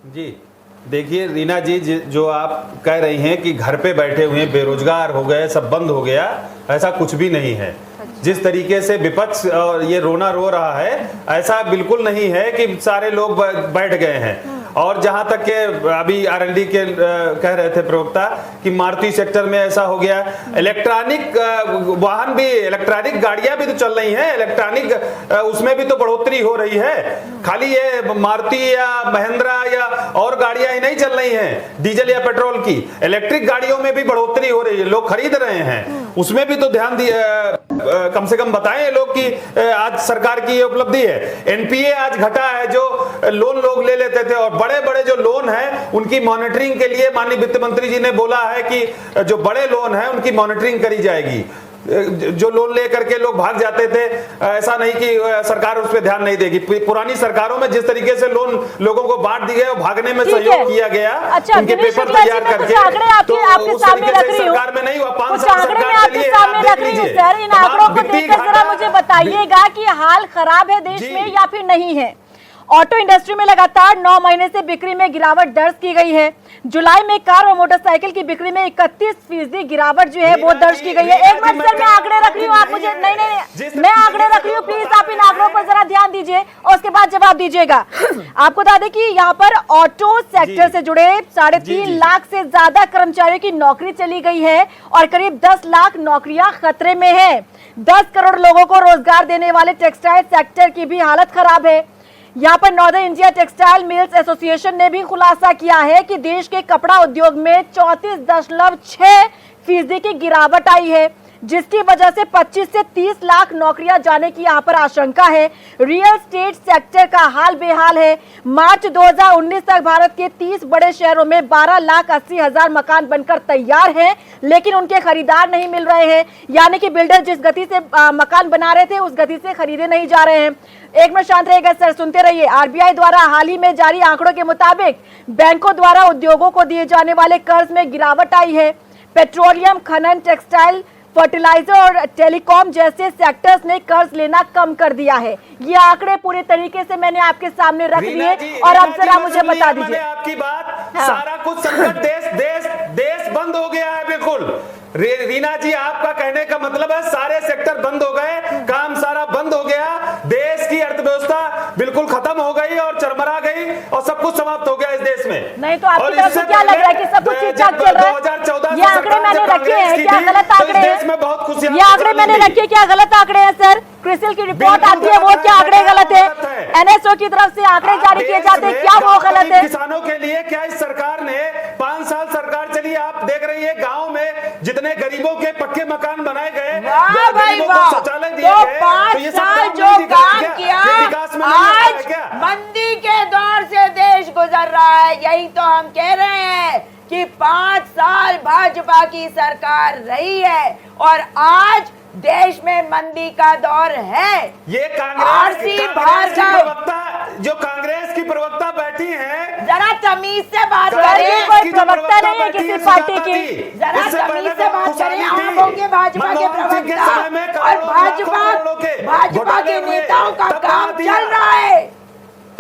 जी देखिए रीना जी, जो आप कह रही हैं कि घर पे बैठे हुए बेरोजगार हो गए, सब बंद हो गया, ऐसा कुछ भी नहीं है। जिस तरीके से विपक्ष और ये रोना रो रहा है, ऐसा बिल्कुल नहीं है कि सारे लोग बैठ गए हैं। और जहां तक के अभी R&D के कह रहे थे प्रवक्ता कि मारुति सेक्टर में ऐसा हो गया, इलेक्ट्रॉनिक वाहन भी, इलेक्ट्रॉनिक गाड़ियां भी तो चल रही हैं, इलेक्ट्रॉनिक उसमें भी तो बढ़ोतरी हो रही है। खाली ये मारुति या महिंद्रा या और गाड़ियां ही नहीं चल रही हैं डीजल या पेट्रोल की, इलेक्ट्रिक गाड़ियों में भी बढ़ोतरी हो रही है, लोग खरीद रहे हैं, उसमें भी तो ध्यान दिए, कम से कम बताएं लोग कि आज सरकार की ये उपलब्धि है। एनपीए आज घटा है, जो लोन लोग ले लेते थे, और बड़े बड़े जो लोन हैं उनकी मॉनिटरिंग के लिए माननीय वित्त मंत्री जी ने बोला है कि जो बड़े लोन हैं उनकी मॉनिटरिंग करी जाएगी। जो लोन लेकर के लोग भाग जाते थे, ऐसा नहीं कि सरकार उस पर ध्यान नहीं देगी। पुरानी सरकारों में जिस तरीके से लोन लोगों को बांट दिए और भागने में सहयोग किया गया, अच्छा, उनके पेपर तैयार करके, तो आपके सामने रख रही हूं, सरकार में नहीं हुआ, 5 साल सरकार चली है। सर, इन आंकड़ों को देखकर जरा मुझे बताइएगा कि हाल खराब है देश में या फिर नहीं है। ऑटो इंडस्ट्री में लगातार 9 महीने से बिक्री में गिरावट दर्ज की गई है। जुलाई में कार और मोटरसाइकिल की बिक्री में 31% गिरावट जो है वो दर्ज की गई है। एक मिनट सर, मैं आंकड़े रख रही हूँ, आप मुझे नहीं, मैं आंकड़े रख रही हूँ, प्लीज आप इन आंकड़ों पर जरा ध्यान दीजिए और उसके बाद जवाब दीजिएगा। आपको बता दें कि यहाँ पर ऑटो सेक्टर से जुड़े 3.5 लाख से ज्यादा कर्मचारियों की नौकरी चली गई है और करीब 10 लाख नौकरियां खतरे में है। 10 करोड़ लोगों को रोजगार देने वाले टेक्सटाइल सेक्टर की भी हालत खराब है। यहाँ पर northern India textile mills association ने भी खुलासा किया है कि देश के कपड़ा उद्योग में 34.6% की गिरावट आई है, जिसकी वजह से 25 से 30 लाख नौकरियां जाने की यहाँ पर आशंका है। रियल एस्टेट सेक्टर का हाल बेहाल है। मार्च 2019 तक भारत के 30 बड़े शहरों में 12,80,000 मकान बनकर तैयार हैं, लेकिन उनके खरीदार नहीं मिल रहे हैं, यानी कि बिल्डर जिस गति से मकान बना रहे थे उस गति से खरीदे नहीं जा रहे हैं। एक मिनट शांत रहिएगा सर, सुनते रहिए। आरबीआई द्वारा हाल ही में जारी आंकड़ों के मुताबिक बैंकों द्वारा उद्योगों को दिए जाने वाले कर्ज में गिरावट आई है। पेट्रोलियम, खनन, टेक्सटाइल, फर्टिलाइजर और टेलीकॉम जैसे सेक्टर्स ने कर्ज लेना कम कर दिया है। ये आंकड़े पूरे तरीके से मैंने आपके सामने रख लिए और अब जरा मुझे बता दीजिए। आपकी बात, सारा कुछ संकट देश बंद हो गया है। बिल्कुल रीना जी, आपका कहने का मतलब है सारे सेक्टर बंद हो गए, काम सारा बंद हो गया, देश की अर्थव्यवस्था बिल्कुल खत्म हो गई और चरमरा गई और सब कुछ समाप्त हो गया इस देश में। नहीं तो आपकी तरफ से क्या लग रहा है कि सब कुछ ठीक ठाक चल रहा है? 2014 ये आंकड़े मैंने रखे हैं, क्या गलत आंकड़े हैं? में बहुत खुशी, ये आंकड़े मैंने रखे, क्या गलत आंकड़े हैं सर? क्रिसिल की रिपोर्ट आती है, वो क्या आंकड़े गलत है? एनएसओ की तरफ से आंकड़े जारी किए जाते हैं, क्या वो गलत है? किसानों के लिए क्या इस सरकार ने 5 साल सरकार चली, आप देख रही है गांव में जितने गरीबों के पक्के मकान बनाए गए, गरीबों को शौचालय दिए गए, 5 साल जो काम किया, आज मंदी के दौर से देश गुजर रहा है। यही तो हम कह रहे हैं कि 5 साल भाजपा की सरकार रही है और आज देश में मंदी का दौर है। ये कांग्रेस की प्रवक्ता, जो कांग्रेस की प्रवक्ता बैठी हैं, जरा तमीज से बात करें। कोई प्रवक्ता नहीं है किसी पार्टी की, जरा तमीज से बात करें। आप होंगे भाजपा के प्रवक्ता और भाजपा के नेताओं का काम चल रहा है,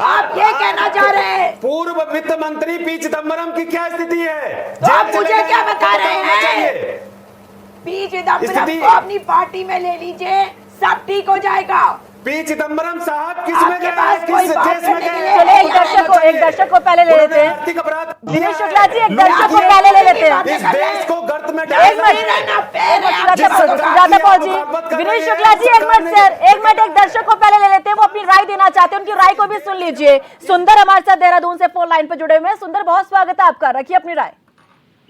आप ये कहना चाह रहे हैं? पूर्व वित्त मंत्री पी चिदम्बरम की क्या स्थिति है? तो आप मुझे क्या बता रहे हैं? पी चिदम्बरम को अपनी पार्टी में ले लीजिए, सब ठीक हो जाएगा। पी चिदम्बरम साहब किस में गए, किस केस में गए? चलिए एक दर्शक को पहले ले लेते हैं। विनय शुक्ला जी, एक दर्शक को पहले ले लेते हैं। इस देश को गर्त में विनय शुक्ला जी, एक मिनट सर, एक मिनट, एक दर्शक को पहले ले लेते हैं, वो अपनी राय देना चाहते हैं, उनकी राय को भी सुन लीजिए। सुंदर हमारे साथ देहरादून से फोन लाइन पर जुड़े हुए हैं। सुंदर, बहुत स्वागत है आपका, रखिए अपनी राय।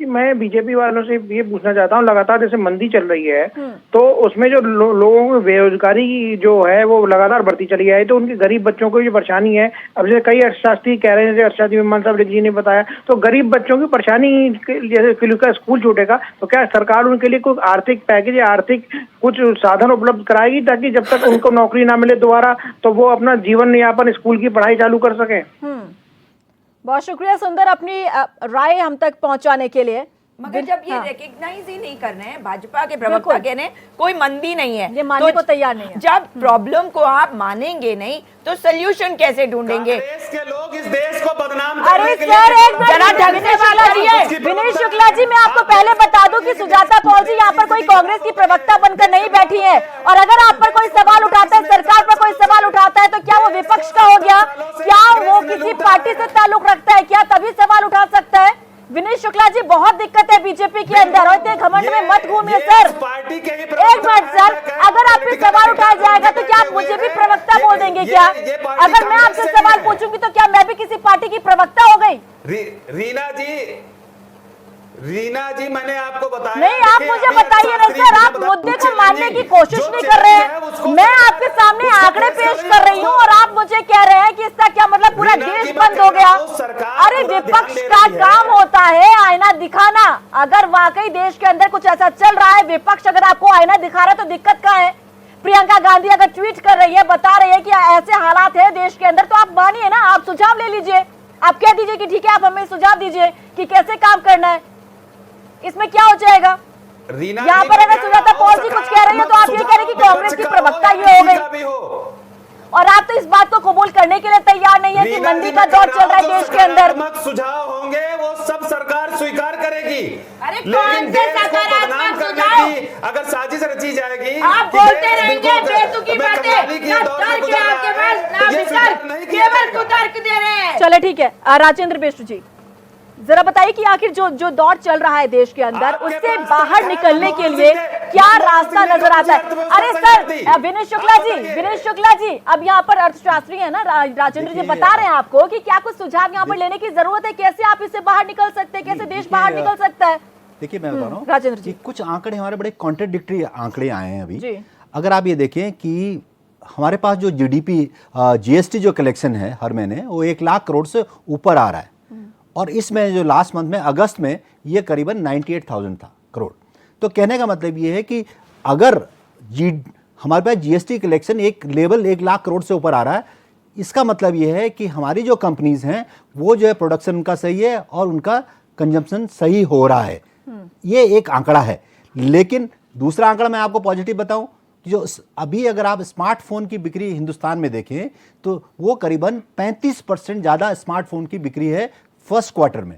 कि मैं बीजेपी वालों से ये पूछना चाहता हूँ, लगातार जैसे मंदी चल रही है तो उसमें जो लोगों को बेरोजगारी जो है वो लगातार बढ़ती चली है, तो उनके गरीब बच्चों को जो परेशानी है, अब जैसे कई अर्थशास्त्री कह रहे हैं, जैसे अर्थशास्त्री विमान साहब जी ने बताया, तो गरीब बच्चों की परेशानी जैसे फिर का स्कूल छूटेगा तो क्या सरकार उनके लिए कोई आर्थिक पैकेज या आर्थिक कुछ साधन उपलब्ध कराएगी ताकि जब तक उनको नौकरी ना मिले दोबारा तो वो अपना जीवन यापन स्कूल की पढ़ाई चालू कर सकें? बहुत शुक्रिया सुंदर अपनी राय हम तक पहुंचाने के लिए। मगर जब ये रिकग्नाइज ही नहीं कर रहे हैं, भाजपा के प्रवक्ता कह रहे हैं कोई मंदी नहीं है, ये मानने को तैयार नहीं है। जब प्रॉब्लम को आप मानेंगे नहीं तो सोल्यूशन कैसे ढूंढेंगे? कांग्रेस के लोग इस देश को बदनाम अरे करने के सर लिए एक मिनट, विनय शुक्ला जी, विनय शुक्ला जी, मैं आपको पहले बता दूं कि सुजाता पॉल जी यहाँ पर कोई कांग्रेस की प्रवक्ता बनकर नहीं बैठी है, और अगर आप पर कोई सवाल उठाता है, सरकार पर कोई सवाल उठाता है, तो क्या वो विपक्ष का हो गया? क्या वो किसी पार्टी से ताल्लुक रखता है? क्या तभी सवाल उठा सकता है? विनय शुक्ला जी, बहुत दिक्कत है बीजेपी के अंदर, और इतने घमंड में मत घूमिए सर। पार्टी के ही एक मिनट सर, अगर आप पे सवाल उठाया जाएगा तो क्या आप मुझे भी प्रवक्ता बोल देंगे क्या? अगर मैं आपसे सवाल पूछूंगी तो क्या मैं भी किसी पार्टी की प्रवक्ता हो गई? रीना जी मैंने आपको बताया नहीं, आप मुझे बताइए ना सर, आप मुद्दे को मानने की कोशिश नहीं कर रहे हैं। मैं आपके सामने आंकड़े पेश कर रही हूँ और आप मुझे कह रहे हैं कि इसका क्या मतलब पूरा देश बंद हो गया? अरे विपक्ष का काम होता है आईना दिखाना। अगर वाकई देश के अंदर कुछ ऐसा चल रहा है, विपक्ष अगर आपको आईना दिखा रहा है तो दिक्कत क्या है? प्रियंका गांधी अगर ट्वीट कर रही है, बता रही है कि ऐसे हालात है देश के अंदर, तो आप मानिए ना, आप सुझाव ले लीजिए, आप कह दीजिए कि ठीक है, आप हमें सुझाव दीजिए कि कैसे काम करना है। इसमें क्या हो जाएगा? यहाँ पर अगर सुजाता पॉल जी कुछ कह रही है तो आप ये कह रहे हैं कि कांग्रेस की प्रवक्ता ये हो गई, और आप तो इस बात को कबूल करने के लिए तैयार नहीं है कि मंदी का दौर चल रहा है देश के अंदर। सुझाव होंगे वो सब सरकार स्वीकार करेगी, अरे लेकिन देश को बदनाम करने की अगर साजिश रची जाएगी, आप बोलते रहेंगे बेतुकी बातें, ना तर्क है आपके पास, ना विचार, केवल कुतर्क दे रहे हैं। चले ठीक है, राजेंद्र बेशु जी जरा बताइए कि आखिर जो दौर चल रहा है देश के अंदर, उससे बाहर निकलने के लिए क्या रास्ता नजर आता है? अरे सर विनय शुक्ला जी, अब यहाँ पर अर्थशास्त्री है ना राजेंद्र जी, बता रहे हैं आपको कि क्या कुछ सुझाव यहाँ पर लेने की जरूरत है, कैसे आप इससे बाहर निकल सकते हैं, कैसे देश बाहर निकल सकता है? देखिए मैं बता रहा हूँ राजेंद्र जी, कुछ आंकड़े हमारे बड़े कॉन्ट्रडिक्टरी आंकड़े आए हैं अभी। अगर आप ये देखें कि हमारे पास जो जीडीपी जीएसटी जो कलेक्शन है हर महीने वो 1 लाख करोड़ से ऊपर आ रहा है, और इसमें जो लास्ट मंथ में अगस्त में ये करीबन 98,000 था करोड़। तो कहने का मतलब ये है कि अगर हमारे पास जीएसटी कलेक्शन एक लेवल 1 लाख करोड़ से ऊपर आ रहा है, इसका मतलब ये है कि हमारी जो कंपनीज हैं वो जो है प्रोडक्शन उनका सही है और उनका कंजम्पशन सही हो रहा है। ये एक आंकड़ा है। लेकिन दूसरा आंकड़ा मैं आपको पॉजिटिव बताऊं, जो अभी अगर आप स्मार्टफोन की बिक्री हिंदुस्तान में देखें तो वो करीबन 35% ज़्यादा स्मार्टफोन की बिक्री है फर्स्ट क्वार्टर में,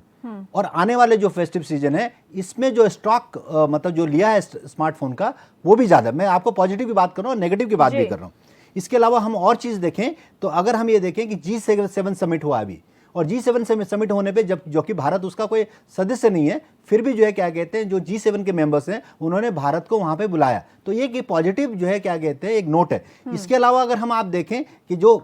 और आने वाले जो फेस्टिव सीजन है इसमें जो स्टॉक मतलब जो लिया है स्मार्टफोन का वो भी ज़्यादा। मैं आपको पॉजिटिव की बात कर रहा हूँ, नेगेटिव की बात भी कर रहा हूँ। इसके अलावा हम और चीज़ देखें तो अगर हम ये देखें कि G7 समिट हुआ अभी, और G7 समिट होने पे जब जो कि भारत उसका कोई सदस्य नहीं है, फिर भी जो है क्या कहते हैं जो G7 के मेंबर्स हैं उन्होंने भारत को वहाँ पे बुलाया, तो ये कि पॉजिटिव जो है क्या कहते हैं एक नोट है। इसके अलावा अगर हम आप देखें कि जो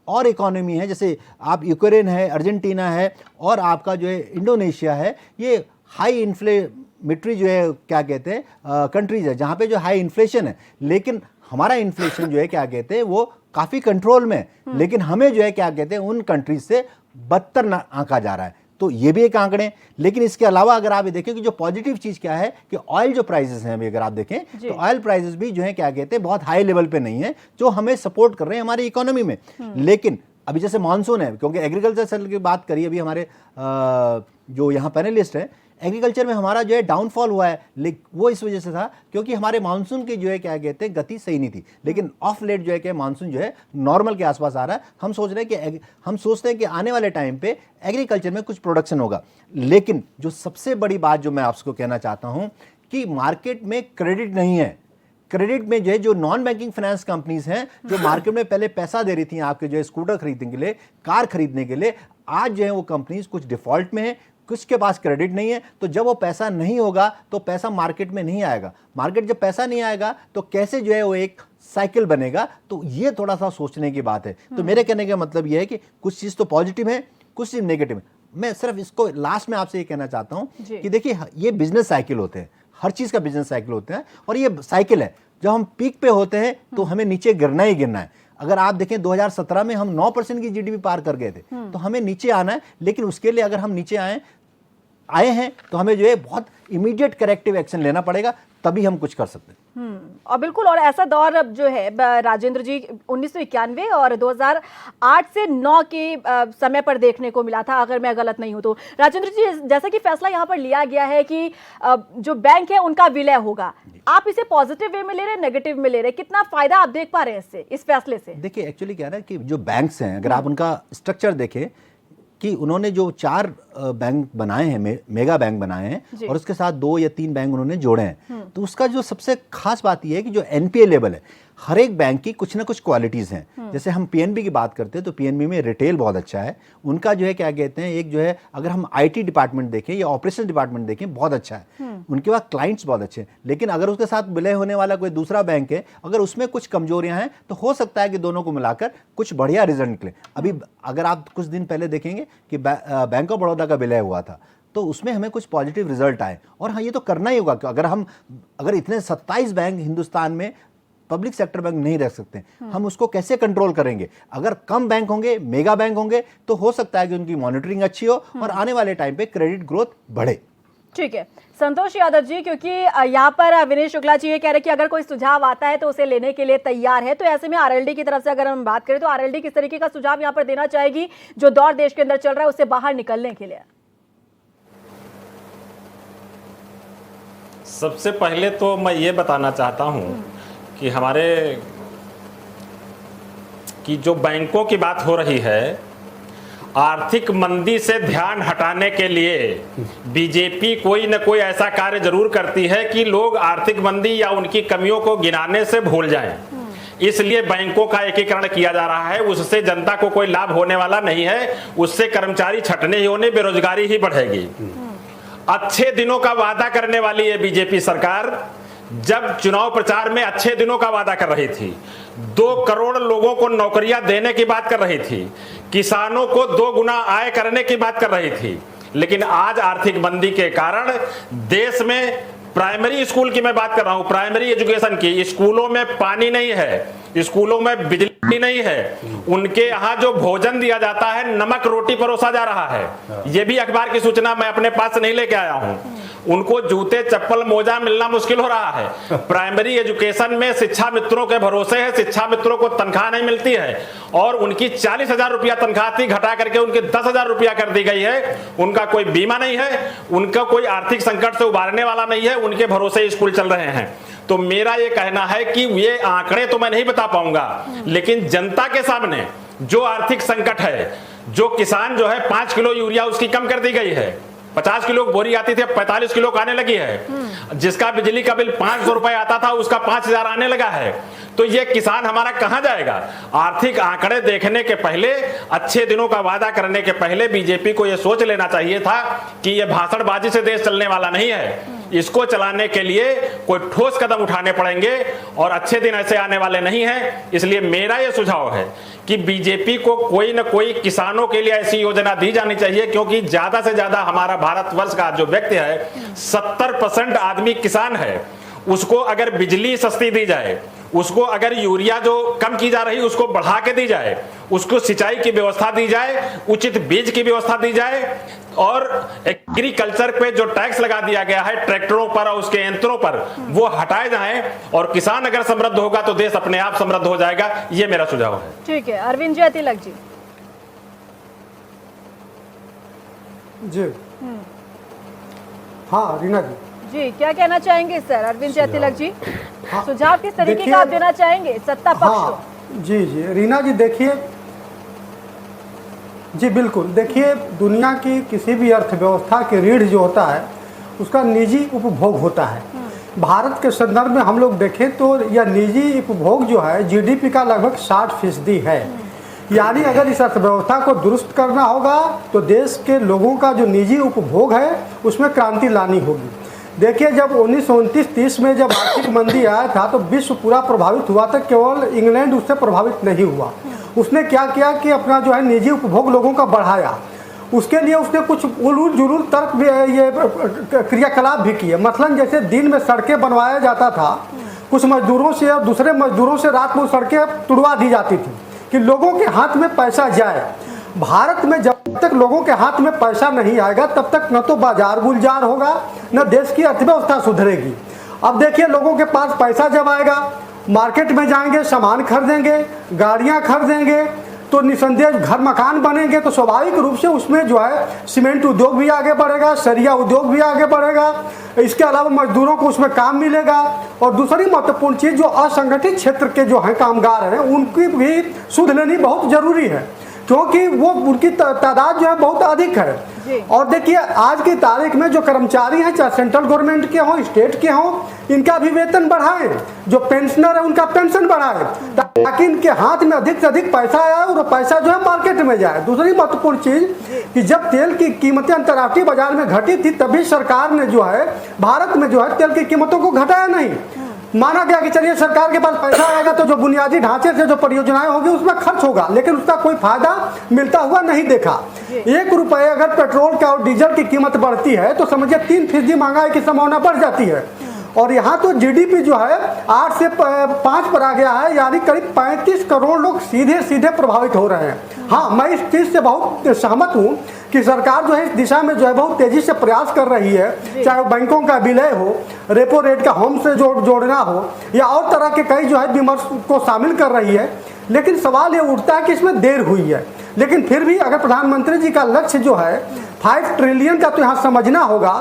और इकोनॉमी है, जैसे आप यूक्रेन है, अर्जेंटीना है और आपका जो है इंडोनेशिया है, ये हाई इन्फ्लेमेटरी जो है क्या कहते हैं कंट्रीज है जहाँ पे जो हाई इन्फ्लेशन है, लेकिन हमारा इन्फ्लेशन जो है क्या कहते हैं वो काफ़ी कंट्रोल में, लेकिन हमें जो है क्या कहते हैं उन कंट्रीज से बदतर आंका जा रहा है। तो ये भी एक आंकड़े। लेकिन इसके अलावा अगर आप ये देखें कि जो पॉजिटिव चीज़ क्या है कि ऑयल जो प्राइसेस हैं अभी अगर आप देखें तो ऑयल प्राइसेस भी जो है क्या कहते हैं बहुत हाई लेवल पे नहीं है, जो हमें सपोर्ट कर रहे हैं हमारी इकोनॉमी में। लेकिन अभी जैसे मानसून है, क्योंकि एग्रीकल्चर सेक्टर की बात करिए, अभी हमारे जो यहाँ पैनलिस्ट हैं एग्रीकल्चर में हमारा जो है डाउनफॉल हुआ है, लेकिन वो इस वजह से था क्योंकि हमारे मानसून की जो है क्या कहते हैं गति सही नहीं थी। लेकिन ऑफ लेट जो है कि मानसून जो है नॉर्मल के आसपास आ रहा है। हम सोचते हैं कि आने वाले टाइम पे एग्रीकल्चर में कुछ प्रोडक्शन होगा। लेकिन जो सबसे बड़ी बात जो मैं आपको कहना चाहता हूं कि मार्केट में क्रेडिट नहीं है। क्रेडिट में जो है जो नॉन बैंकिंग फाइनेंस कंपनीज हैं जो मार्केट में पहले पैसा दे रही थी आपके जो है स्कूटर खरीदने के लिए, कार खरीदने के लिए, आज जो है वो कंपनीज कुछ डिफॉल्ट में है, कुछ के पास क्रेडिट नहीं है। तो जब वो पैसा नहीं होगा तो पैसा मार्केट में नहीं आएगा। मार्केट जब पैसा नहीं आएगा तो कैसे जो है वो एक साइकिल बनेगा। तो ये थोड़ा सा सोचने की बात है। तो मेरे कहने का मतलब ये है कि कुछ चीज़ तो पॉजिटिव है, कुछ चीज़ नेगेटिव है। मैं सिर्फ इसको लास्ट में आपसे ये कहना चाहता हूँ जी। कि देखिए ये बिजनेस साइकिल होते हैं, हर चीज़ का बिजनेस साइकिल होते हैं, और ये साइकिल है, जब हम पीक पे होते हैं तो हमें नीचे गिरना ही गिरना है। अगर आप देखें 2017 में हम 9% की जीडीपी पार कर गए थे, तो हमें नीचे आना है, लेकिन उसके लिए अगर हम नीचे आए हैं तो हमें जो है बहुत इमीडिएट करेक्टिव एक्शन लेना पड़ेगा, तभी हम कुछ कर सकते हैं। और बिल्कुल, और ऐसा दौर अब जो है राजेंद्र जी 1991 और 2008 से 9 के समय पर देखने को मिला था, अगर मैं गलत नहीं हूं तो। राजेंद्र जी, जैसा कि फैसला यहां पर लिया गया है कि जो बैंक है उनका विलय होगा, आप इसे पॉजिटिव वे में ले रहे हैं, नेगेटिव में ले रहे हैं, कितना फायदा आप देख पा रहे हैं इससे, इस फैसले से? देखिए एक्चुअली क्या है ना कि जो बैंक्स हैं, अगर आप उनका स्ट्रक्चर देखें कि उन्होंने जो 4 बैंक बनाए हैं, मेगा बैंक बनाए हैं, और उसके साथ 2 या 3 बैंक उन्होंने जोड़े हैं, तो उसका जो सबसे खास बात यह है कि जो एनपीए लेवल है, हर एक बैंक की कुछ ना कुछ क्वालिटीज़ हैं। जैसे हम पीएनबी की बात करते हैं तो पीएनबी में रिटेल बहुत अच्छा है, उनका जो है क्या कहते हैं, एक जो है अगर हम आईटी डिपार्टमेंट देखें या ऑपरेशन डिपार्टमेंट देखें, बहुत अच्छा है, उनके पास क्लाइंट्स बहुत अच्छे हैं। लेकिन अगर उसके साथ विलय होने वाला कोई दूसरा बैंक है, अगर उसमें कुछ कमजोरियां हैं, तो हो सकता है कि दोनों को मिलाकर कुछ बढ़िया रिजल्ट निकले। अभी अगर आप कुछ दिन पहले देखेंगे कि बैंक ऑफ बड़ौदा का विलय हुआ था, तो उसमें हमें कुछ पॉजिटिव रिजल्ट आए, और हाँ, ये तो करना ही होगा कि अगर इतने 27 बैंक हिंदुस्तान में पब्लिक सेक्टर बैंक नहीं रख सकते, हम उसको कैसे कंट्रोल करेंगे? अगर कम बैंक होंगे, मेगा बैंक होंगे, तो हो सकता है कि उनकी मॉनिटरिंग अच्छी हो और आने वाले टाइम पे क्रेडिट ग्रोथ बढ़े। ठीक है संतोष यादव जी, क्योंकि यहाँ पर विनेश शुक्ला जी ये कह रहे हैं कि अगर कोई सुझाव आता है तो उसे लेने के लिए तैयार है, तो ऐसे में आरएलडी की तरफ से अगर हम बात करें तो आरएलडी किस तरीके का सुझाव यहाँ पर देना चाहेगी जो दौर देश के अंदर चल रहा है उससे बाहर निकलने के लिए? सबसे पहले तो मैं ये बताना चाहता हूँ कि हमारे कि जो बैंकों की बात हो रही है, आर्थिक मंदी से ध्यान हटाने के लिए बीजेपी कोई न कोई ऐसा कार्य जरूर करती है कि लोग आर्थिक मंदी या उनकी कमियों को गिनाने से भूल जाएं। इसलिए बैंकों का एकीकरण किया जा रहा है। उससे जनता को कोई लाभ होने वाला नहीं है, उससे कर्मचारी छटने ही होने, बेरोजगारी ही बढ़ेगी। अच्छे दिनों का वादा करने वाली है बीजेपी सरकार। जब चुनाव प्रचार में अच्छे दिनों का वादा कर रही थी, 2 करोड़ लोगों को नौकरियां देने की बात कर रही थी, किसानों को 2 गुना आय करने की बात कर रही थी, लेकिन आज आर्थिक मंदी के कारण देश में प्राइमरी स्कूल की मैं बात कर रहा हूं, प्राइमरी एजुकेशन की, स्कूलों में पानी नहीं है, स्कूलों में बिजली नहीं है, उनके यहाँ जो भोजन दिया जाता है नमक रोटी परोसा जा रहा है। ये भी अखबार की सूचना मैं अपने पास से नहीं लेके आया हूँ। उनको जूते चप्पल मोजा मिलना मुश्किल हो रहा है। प्राइमरी एजुकेशन में शिक्षा मित्रों के भरोसे है, शिक्षा मित्रों को तनख्वाह नहीं मिलती है, और उनकी 40,000 रुपया तनख्वाह थी, घटा करके उनकी 10,000 रुपया कर दी गई है। उनका कोई बीमा नहीं है, उनका कोई आर्थिक संकट से उबारने वाला नहीं है, उनके भरोसे स्कूल चल रहे हैं। तो मेरा ये कहना है कि ये आंकड़े तो मैं नहीं बता पाऊंगा, लेकिन जनता के सामने जो आर्थिक संकट है, जो किसान जो है 5 किलो यूरिया उसकी कम कर दी गई है, 50 किलो बोरी आती थी, 45 किलो आने लगी है। जिसका बिजली का बिल 500 रुपए आता था उसका 5,000 आने लगा है। तो ये किसान हमारा कहां जाएगा? आर्थिक आंकड़े देखने के पहले, अच्छे दिनों का वादा करने के पहले बीजेपी को यह सोच लेना चाहिए था कि यह भाषणबाजी से देश चलने वाला नहीं है। इसको चलाने के लिए कोई ठोस कदम उठाने पड़ेंगे और अच्छे दिन ऐसे आने वाले नहीं हैं। इसलिए मेरा यह सुझाव है कि बीजेपी को कोई न कोई किसानों के लिए ऐसी योजना दी जानी चाहिए, क्योंकि ज्यादा से ज्यादा हमारा भारतवर्ष का जो व्यक्ति है 70% आदमी किसान है। उसको अगर बिजली सस्ती दी जाए, उसको अगर यूरिया जो कम की जा रही उसको बढ़ा के दी जाए, उसको सिंचाई की व्यवस्था दी जाए, उचित बीज की व्यवस्था दी जाए, और एग्रीकल्चर पे जो टैक्स लगा दिया गया है ट्रैक्टरों पर और उसके यंत्रों पर, वो हटाए जाएं, और किसान अगर समृद्ध होगा तो देश अपने आप समृद्ध हो जाएगा। ये मेरा सुझाव है। ठीक है, अरविंद जी तिलक जी। जी हाँ रीना जी, क्या कहना चाहेंगे सर? अरविंद जी तिलक जी, हाँ, सुझाव किस तरीके का आप देना चाहेंगे सत्ता पक्ष को? हाँ, जी रीना जी देखिए, जी बिल्कुल, देखिए दुनिया की किसी भी अर्थव्यवस्था की रीढ़ जो होता है उसका निजी उपभोग होता है। भारत के संदर्भ में हम लोग देखें तो यह निजी उपभोग जो है जीडीपी का लगभग 60% है। यानी अगर इस अर्थव्यवस्था को दुरुस्त करना होगा तो देश के लोगों का जो निजी उपभोग है उसमें क्रांति लानी होगी। देखिए जब 1929-30 में जब आर्थिक मंदी आया था तो विश्व पूरा प्रभावित हुआ था, केवल इंग्लैंड उससे प्रभावित नहीं हुआ। उसने क्या किया कि अपना जो है निजी उपभोग लोगों का बढ़ाया, उसके लिए उसने कुछ उलूल जुलूल तर्क भी ये क्रियाकलाप भी किए। मसलन जैसे दिन में सड़कें बनवाया जाता था कुछ मजदूरों से और दूसरे मजदूरों से रात में सड़कें तुड़वा दी जाती थी कि लोगों के हाथ में पैसा जाए। भारत में जब तक लोगों के हाथ में पैसा नहीं आएगा तब तक न तो बाजार गुलजार होगा न देश की अर्थव्यवस्था सुधरेगी। अब देखिए लोगों के पास पैसा जब आएगा, मार्केट में जाएंगे, सामान खरीदेंगे, गाड़ियां खरीदेंगे, तो निसंदेह घर मकान बनेंगे, तो स्वाभाविक रूप से उसमें जो है सीमेंट उद्योग भी आगे बढ़ेगा, सरिया उद्योग भी आगे बढ़ेगा। इसके अलावा मजदूरों को उसमें काम मिलेगा। और दूसरी महत्वपूर्ण चीज़, जो असंगठित क्षेत्र के जो हैं कामगार हैं उनकी भी सुध लेनी बहुत जरूरी है, क्योंकि वो उनकी तादाद जो है बहुत अधिक है। और देखिए आज की तारीख में जो कर्मचारी हैं, चाहे सेंट्रल गवर्नमेंट के हों, स्टेट के हों, इनका भी वेतन बढ़ाएं, जो पेंशनर है उनका पेंशन बढ़ाएं, ताकि इनके हाथ में अधिक से अधिक पैसा आए और वो पैसा जो है मार्केट में जाए। दूसरी महत्वपूर्ण चीज कि जब तेल की कीमतें अंतर्राष्ट्रीय बाजार में घटी थी तभी सरकार ने जो है भारत में जो है तेल की कीमतों को घटाया नहीं। माना गया कि चलिए सरकार के पास पैसा आएगा तो जो बुनियादी ढांचे से जो परियोजनाएं होगी उसमें खर्च होगा, लेकिन उसका कोई फायदा मिलता हुआ नहीं देखा। 1 रुपए अगर पेट्रोल का और डीजल की कीमत बढ़ती है तो समझिए 3% महंगाई की संभावना बढ़ जाती है। और यहाँ तो जीडीपी जो है 8 से 5 पर आ गया है, यानी करीब 35 करोड़ लोग सीधे सीधे प्रभावित हो रहे हैं। हाँ, मैं इस चीज़ से बहुत सहमत हूँ कि सरकार जो है इस दिशा में जो है बहुत तेजी से प्रयास कर रही है, चाहे बैंकों का विलय हो, रेपो रेट का होम से जोड़ना हो, या और तरह के कई जो है विमर्श को शामिल कर रही है। लेकिन सवाल ये उठता है कि इसमें देर हुई है। लेकिन फिर भी अगर प्रधानमंत्री जी का लक्ष्य जो है 5 ट्रिलियन का, तो यहाँ समझना होगा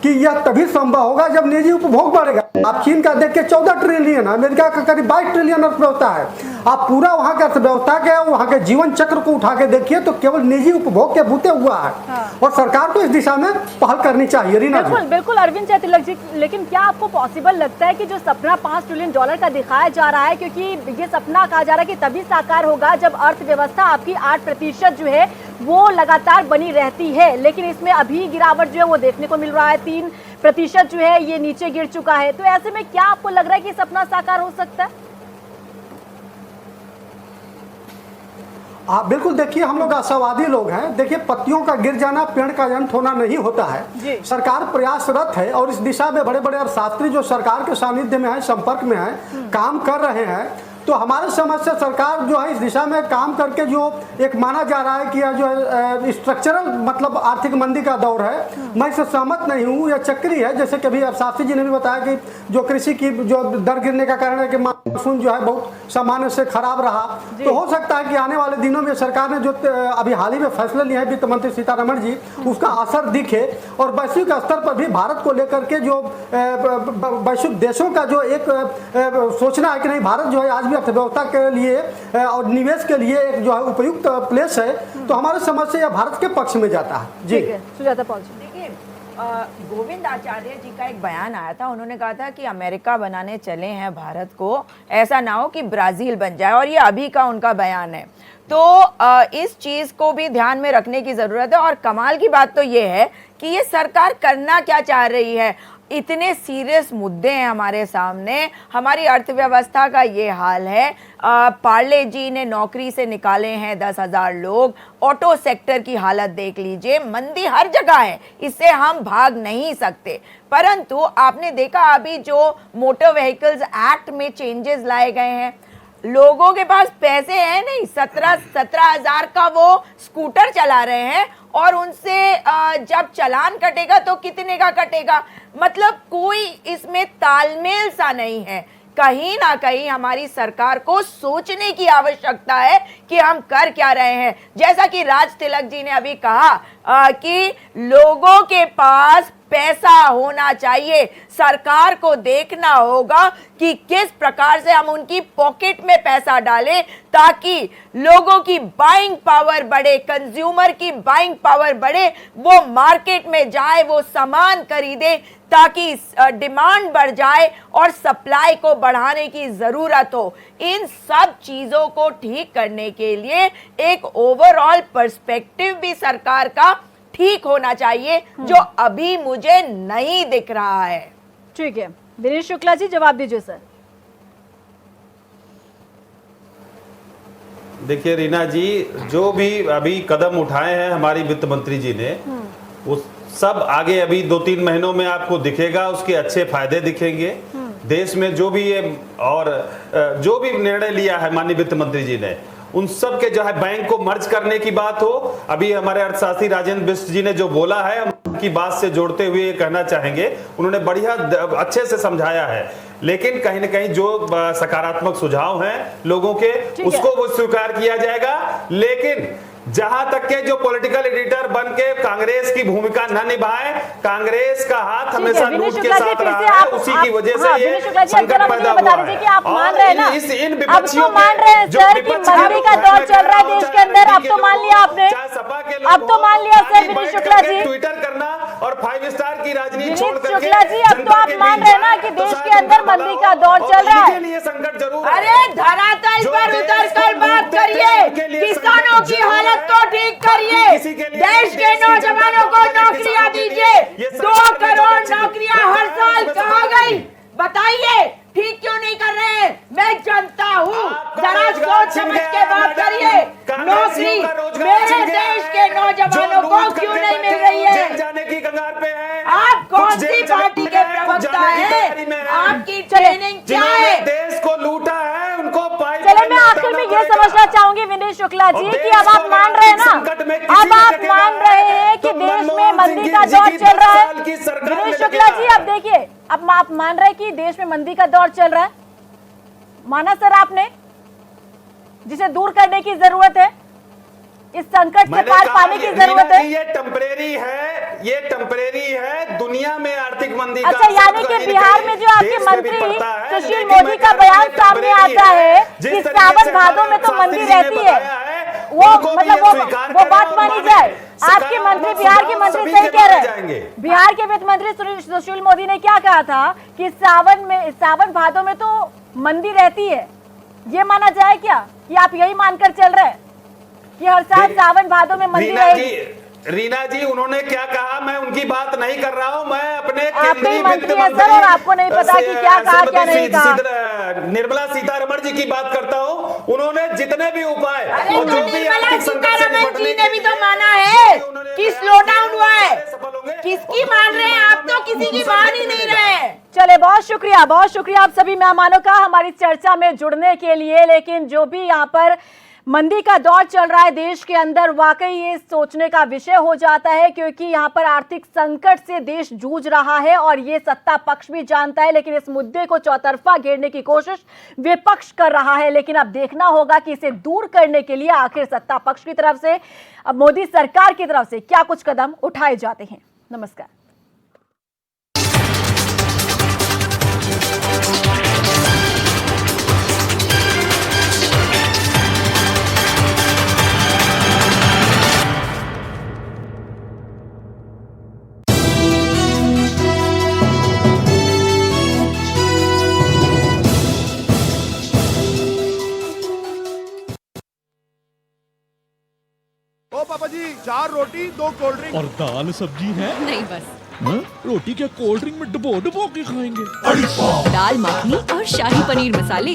कि यह तभी संभव होगा जब निजी उपभोग बढ़ेगा। आप चीन का देख के 14 ट्रिलियन, अमेरिका का करीब 22 ट्रिलियन अर्थव्यवस्था है। आप पूरा वहाँ के अर्थव्यवस्था के वहाँ के जीवन चक्र को उठा के देखिए तो केवल निजी उपभोग के बूते हुआ है। और सरकार को इस दिशा में पहल करनी चाहिए। रीना जी, बिल्कुल बिल्कुल अरविंद चौधरी तिलक जी, लेकिन क्या आपको पॉसिबल लगता है कि जो सपना $5 ट्रिलियन का दिखाया जा रहा है, क्योंकि ये सपना कहा जा रहा है कि तभी साकार होगा जब अर्थव्यवस्था आपकी 8% जो है वो लगातार बनी रहती है, लेकिन इसमें अभी गिरावट जो है वो देखने को मिल रहा है, 3% जो है ये नीचे गिर चुका है। तो ऐसे में क्या आपको लग रहा है कि सपना साकार हो सकता है? आप बिल्कुल देखिए, हम लोग आशावादी लोग हैं। देखिए, पत्तियों का गिर जाना पेड़ का अंत होना नहीं होता है। सरकार प्रयासरत है और इस दिशा में बड़े बड़े अर्थशास्त्री जो सरकार के सानिध्य में है, संपर्क में है, काम कर रहे हैं। तो हमारे समझ से सरकार जो है इस दिशा में काम करके, जो एक माना जा रहा है कि यह जो है स्ट्रक्चरल मतलब आर्थिक मंदी का दौर है, मैं इससे सहमत नहीं हूँ। यह चक्री है। जैसे कभी अर्थशास्त्री जी ने भी बताया कि जो कृषि की जो दर गिरने का कारण है कि मानसून जो है बहुत सामान्य से खराब रहा, तो हो सकता है कि आने वाले दिनों में सरकार ने जो अभी हाल ही में फैसले लिए हैं वित्त मंत्री सीतारमण जी, उसका असर दिखे। और वैश्विक स्तर पर भी भारत को लेकर के जो वैश्विक देशों का जो एक सोचना है कि नहीं, भारत जो है आज भी अर्थव्यवस्था के लिए और निवेश के लिए एक जो है उपयुक्त प्लेस है, तो हमारे समझ से यह भारत के पक्ष में जाता है। जी सुजाता पॉल जी, देखिए गोविंद आचार्य जी का एक बयान आया था। उन्होंने कहा था कि अमेरिका बनाने चले हैं भारत को, ऐसा ना हो कि ब्राजील बन जाए, और ये अभी का उनका बयान है। तो इस चीज को भी ध्यान में रखने की जरूरत है। और कमाल की बात तो ये है कि ये सरकार करना क्या चाह रही है। इतने सीरियस मुद्दे हैं हमारे सामने, हमारी अर्थव्यवस्था का ये हाल है। पार्ले जी ने नौकरी से निकाले हैं 10,000 लोग। ऑटो सेक्टर की हालत देख लीजिए, मंदी हर जगह है, इससे हम भाग नहीं सकते। परंतु आपने देखा अभी जो मोटर व्हीकल्स एक्ट में चेंजेस लाए गए हैं, लोगों के पास पैसे हैं नहीं, 17,000 का वो स्कूटर चला रहे हैं, और उनसे जब चालान कटेगा तो कितने का कटेगा। मतलब कोई इसमें तालमेल सा नहीं है। कहीं ना कहीं हमारी सरकार को सोचने की आवश्यकता है कि हम कर क्या रहे हैं। जैसा कि राज तिलक जी ने अभी कहा कि लोगों के पास पैसा होना चाहिए, सरकार को देखना होगा कि किस प्रकार से हम उनकी पॉकेट में पैसा डालें ताकि लोगों की बाइंग पावर बढ़े, कंज्यूमर की बाइंग पावर बढ़े, वो मार्केट में जाए, वो सामान खरीदे, ताकि डिमांड बढ़ जाए और सप्लाई को बढ़ाने की जरूरत हो। इन सब चीजों को ठीक करने के लिए एक ओवरऑल पर्सपेक्टिव भी सरकार का ठीक होना चाहिए, जो अभी मुझे नहीं दिख रहा है। ठीक है, दिनेश शुक्ला जी जवाब दीजिए सर। देखिए रीना जी, जो भी अभी कदम उठाए हैं हमारी वित्त मंत्री जी ने, वो सब आगे अभी 2-3 महीनों में आपको दिखेगा, उसके अच्छे फायदे दिखेंगे। देश में जो भी ये और जो भी निर्णय लिया है माननीय वित्त मंत्री जी ने, उन सब के जो है बैंक को मर्ज करने की बात हो, अभी हमारे अर्थशास्त्री राजेंद्र बिष्ट जी ने जो बोला है, हम उनकी बात से जोड़ते हुए ये कहना चाहेंगे, उन्होंने बढ़िया अच्छे से समझाया है, लेकिन कहीं न कहीं जो सकारात्मक सुझाव हैं लोगों के, उसको वो स्वीकार किया जाएगा। लेकिन जहां तक के जो पॉलिटिकल एडिटर बन के कांग्रेस की भूमिका न निभाए, कांग्रेस का हाथ हमेशा लूट के साथ रहा है, उसी की वजह से ये संकट पैदा हुआ है। आप मान रहे हैं ना, इन अब विपक्षियों तो मान रहे हैं सर कि मंदी का दौर चल रहा है देश के अंदर, अब तो मान लिया आपने, अब तो मान लिया सर विनीत शुक्ला जी, ट्विटर करना और 5 स्टार की राजनीति छोड़ विनीत करके शुक्ला जी, अब तो आप मान रहे हैं ना कि देश के अंदर मंदी का दौर चल रहा है। ये संकट जरूर, अरे धरातल पर उतर कर बात करिए, किसानों की हालत तो ठीक करिए, देश के नौजवानों को नौकरियां दीजिए। 2 करोड़ नौकरियां हर साल कहाँ गई बताइए, ठीक क्यों नहीं कर रहे हैं? मैं जनता हूँ, जरा सोच समझ के बात करिए। नौकरी मेरे देश के नौजवानों को क्यों नहीं मिल रही है? जाने की कगार पे है। आप कौन सी पार्टी के प्रवक्ता हैं? आपकी ट्रेनिंग क्या है? देश को लूटा है, उनको चले मैं आखिर में ये समझना चाहूंगी विनीत शुक्ला जी कि अब आप मान रहे हैं ना, अब आप मान रहे हैं कि देश में मंदी का दौर चल रहा है। विनीत शुक्ला जी अब देखिए, अब आप मान रहे हैं कि देश में मंदी का दौर चल रहा है, माना सर आपने, जिसे दूर करने की जरूरत है, इस संकट से पार पाने की जरूरत है। ये टेम्परेरी है, ये टेम्परेरी है, दुनिया में आर्थिक मंदी का अच्छा, यानी कि बिहार में जो आपके मंत्री सुशील मोदी का बयान सामने आता है कि सावन भादों में तो मंदी रहती है, वो मतलब वो बात मानी जाए। आपके मंत्री, बिहार के मंत्री सही कह रहे हैं। बिहार के वित्त मंत्री सुशील मोदी ने क्या कहा था कि सावन भादों में तो मंदी रहती है, ये माना जाए क्या? कि आप यही मानकर चल रहे हैं कि हर साल सावन भादों में मंदी रहेगी? रीना जी, उन्होंने क्या कहा, मैं उनकी बात नहीं कर रहा हूं, मैं अपने केंद्रीय वित्त मंत्री सर, और आपको नहीं पता कि क्या कहा क्या नहीं कहा। निर्मला सीतारमण जी की बात करता हूं, उन्होंने जितने भी उपाय और जो भी आर्थिक संकट से निपटने जी ने भी तो माना है कि स्लो डाउन हुआ है, किसकी मान रहे हैं आप? तो किसी की मान ही नहीं रहे। चले, बहुत शुक्रिया आप सभी मेहमानों का हमारी चर्चा में जुड़ने के लिए। लेकिन जो भी यहाँ पर मंदी का दौर चल रहा है देश के अंदर, वाकई ये सोचने का विषय हो जाता है, क्योंकि यहाँ पर आर्थिक संकट से देश जूझ रहा है और ये सत्ता पक्ष भी जानता है, लेकिन इस मुद्दे को चौतरफा घेरने की कोशिश विपक्ष कर रहा है। लेकिन अब देखना होगा कि इसे दूर करने के लिए आखिर सत्ता पक्ष की तरफ से, अब मोदी सरकार की तरफ से क्या कुछ कदम उठाए जाते हैं। नमस्कार। ओ पापा जी, 4 रोटी 2 कोल्ड ड्रिंक और दाल सब्जी है? नहीं बस। रोटी क्या कोल्ड ड्रिंक में डुबो डुबो के खाएंगे? दाल मखनी और शाही पनीर मसाले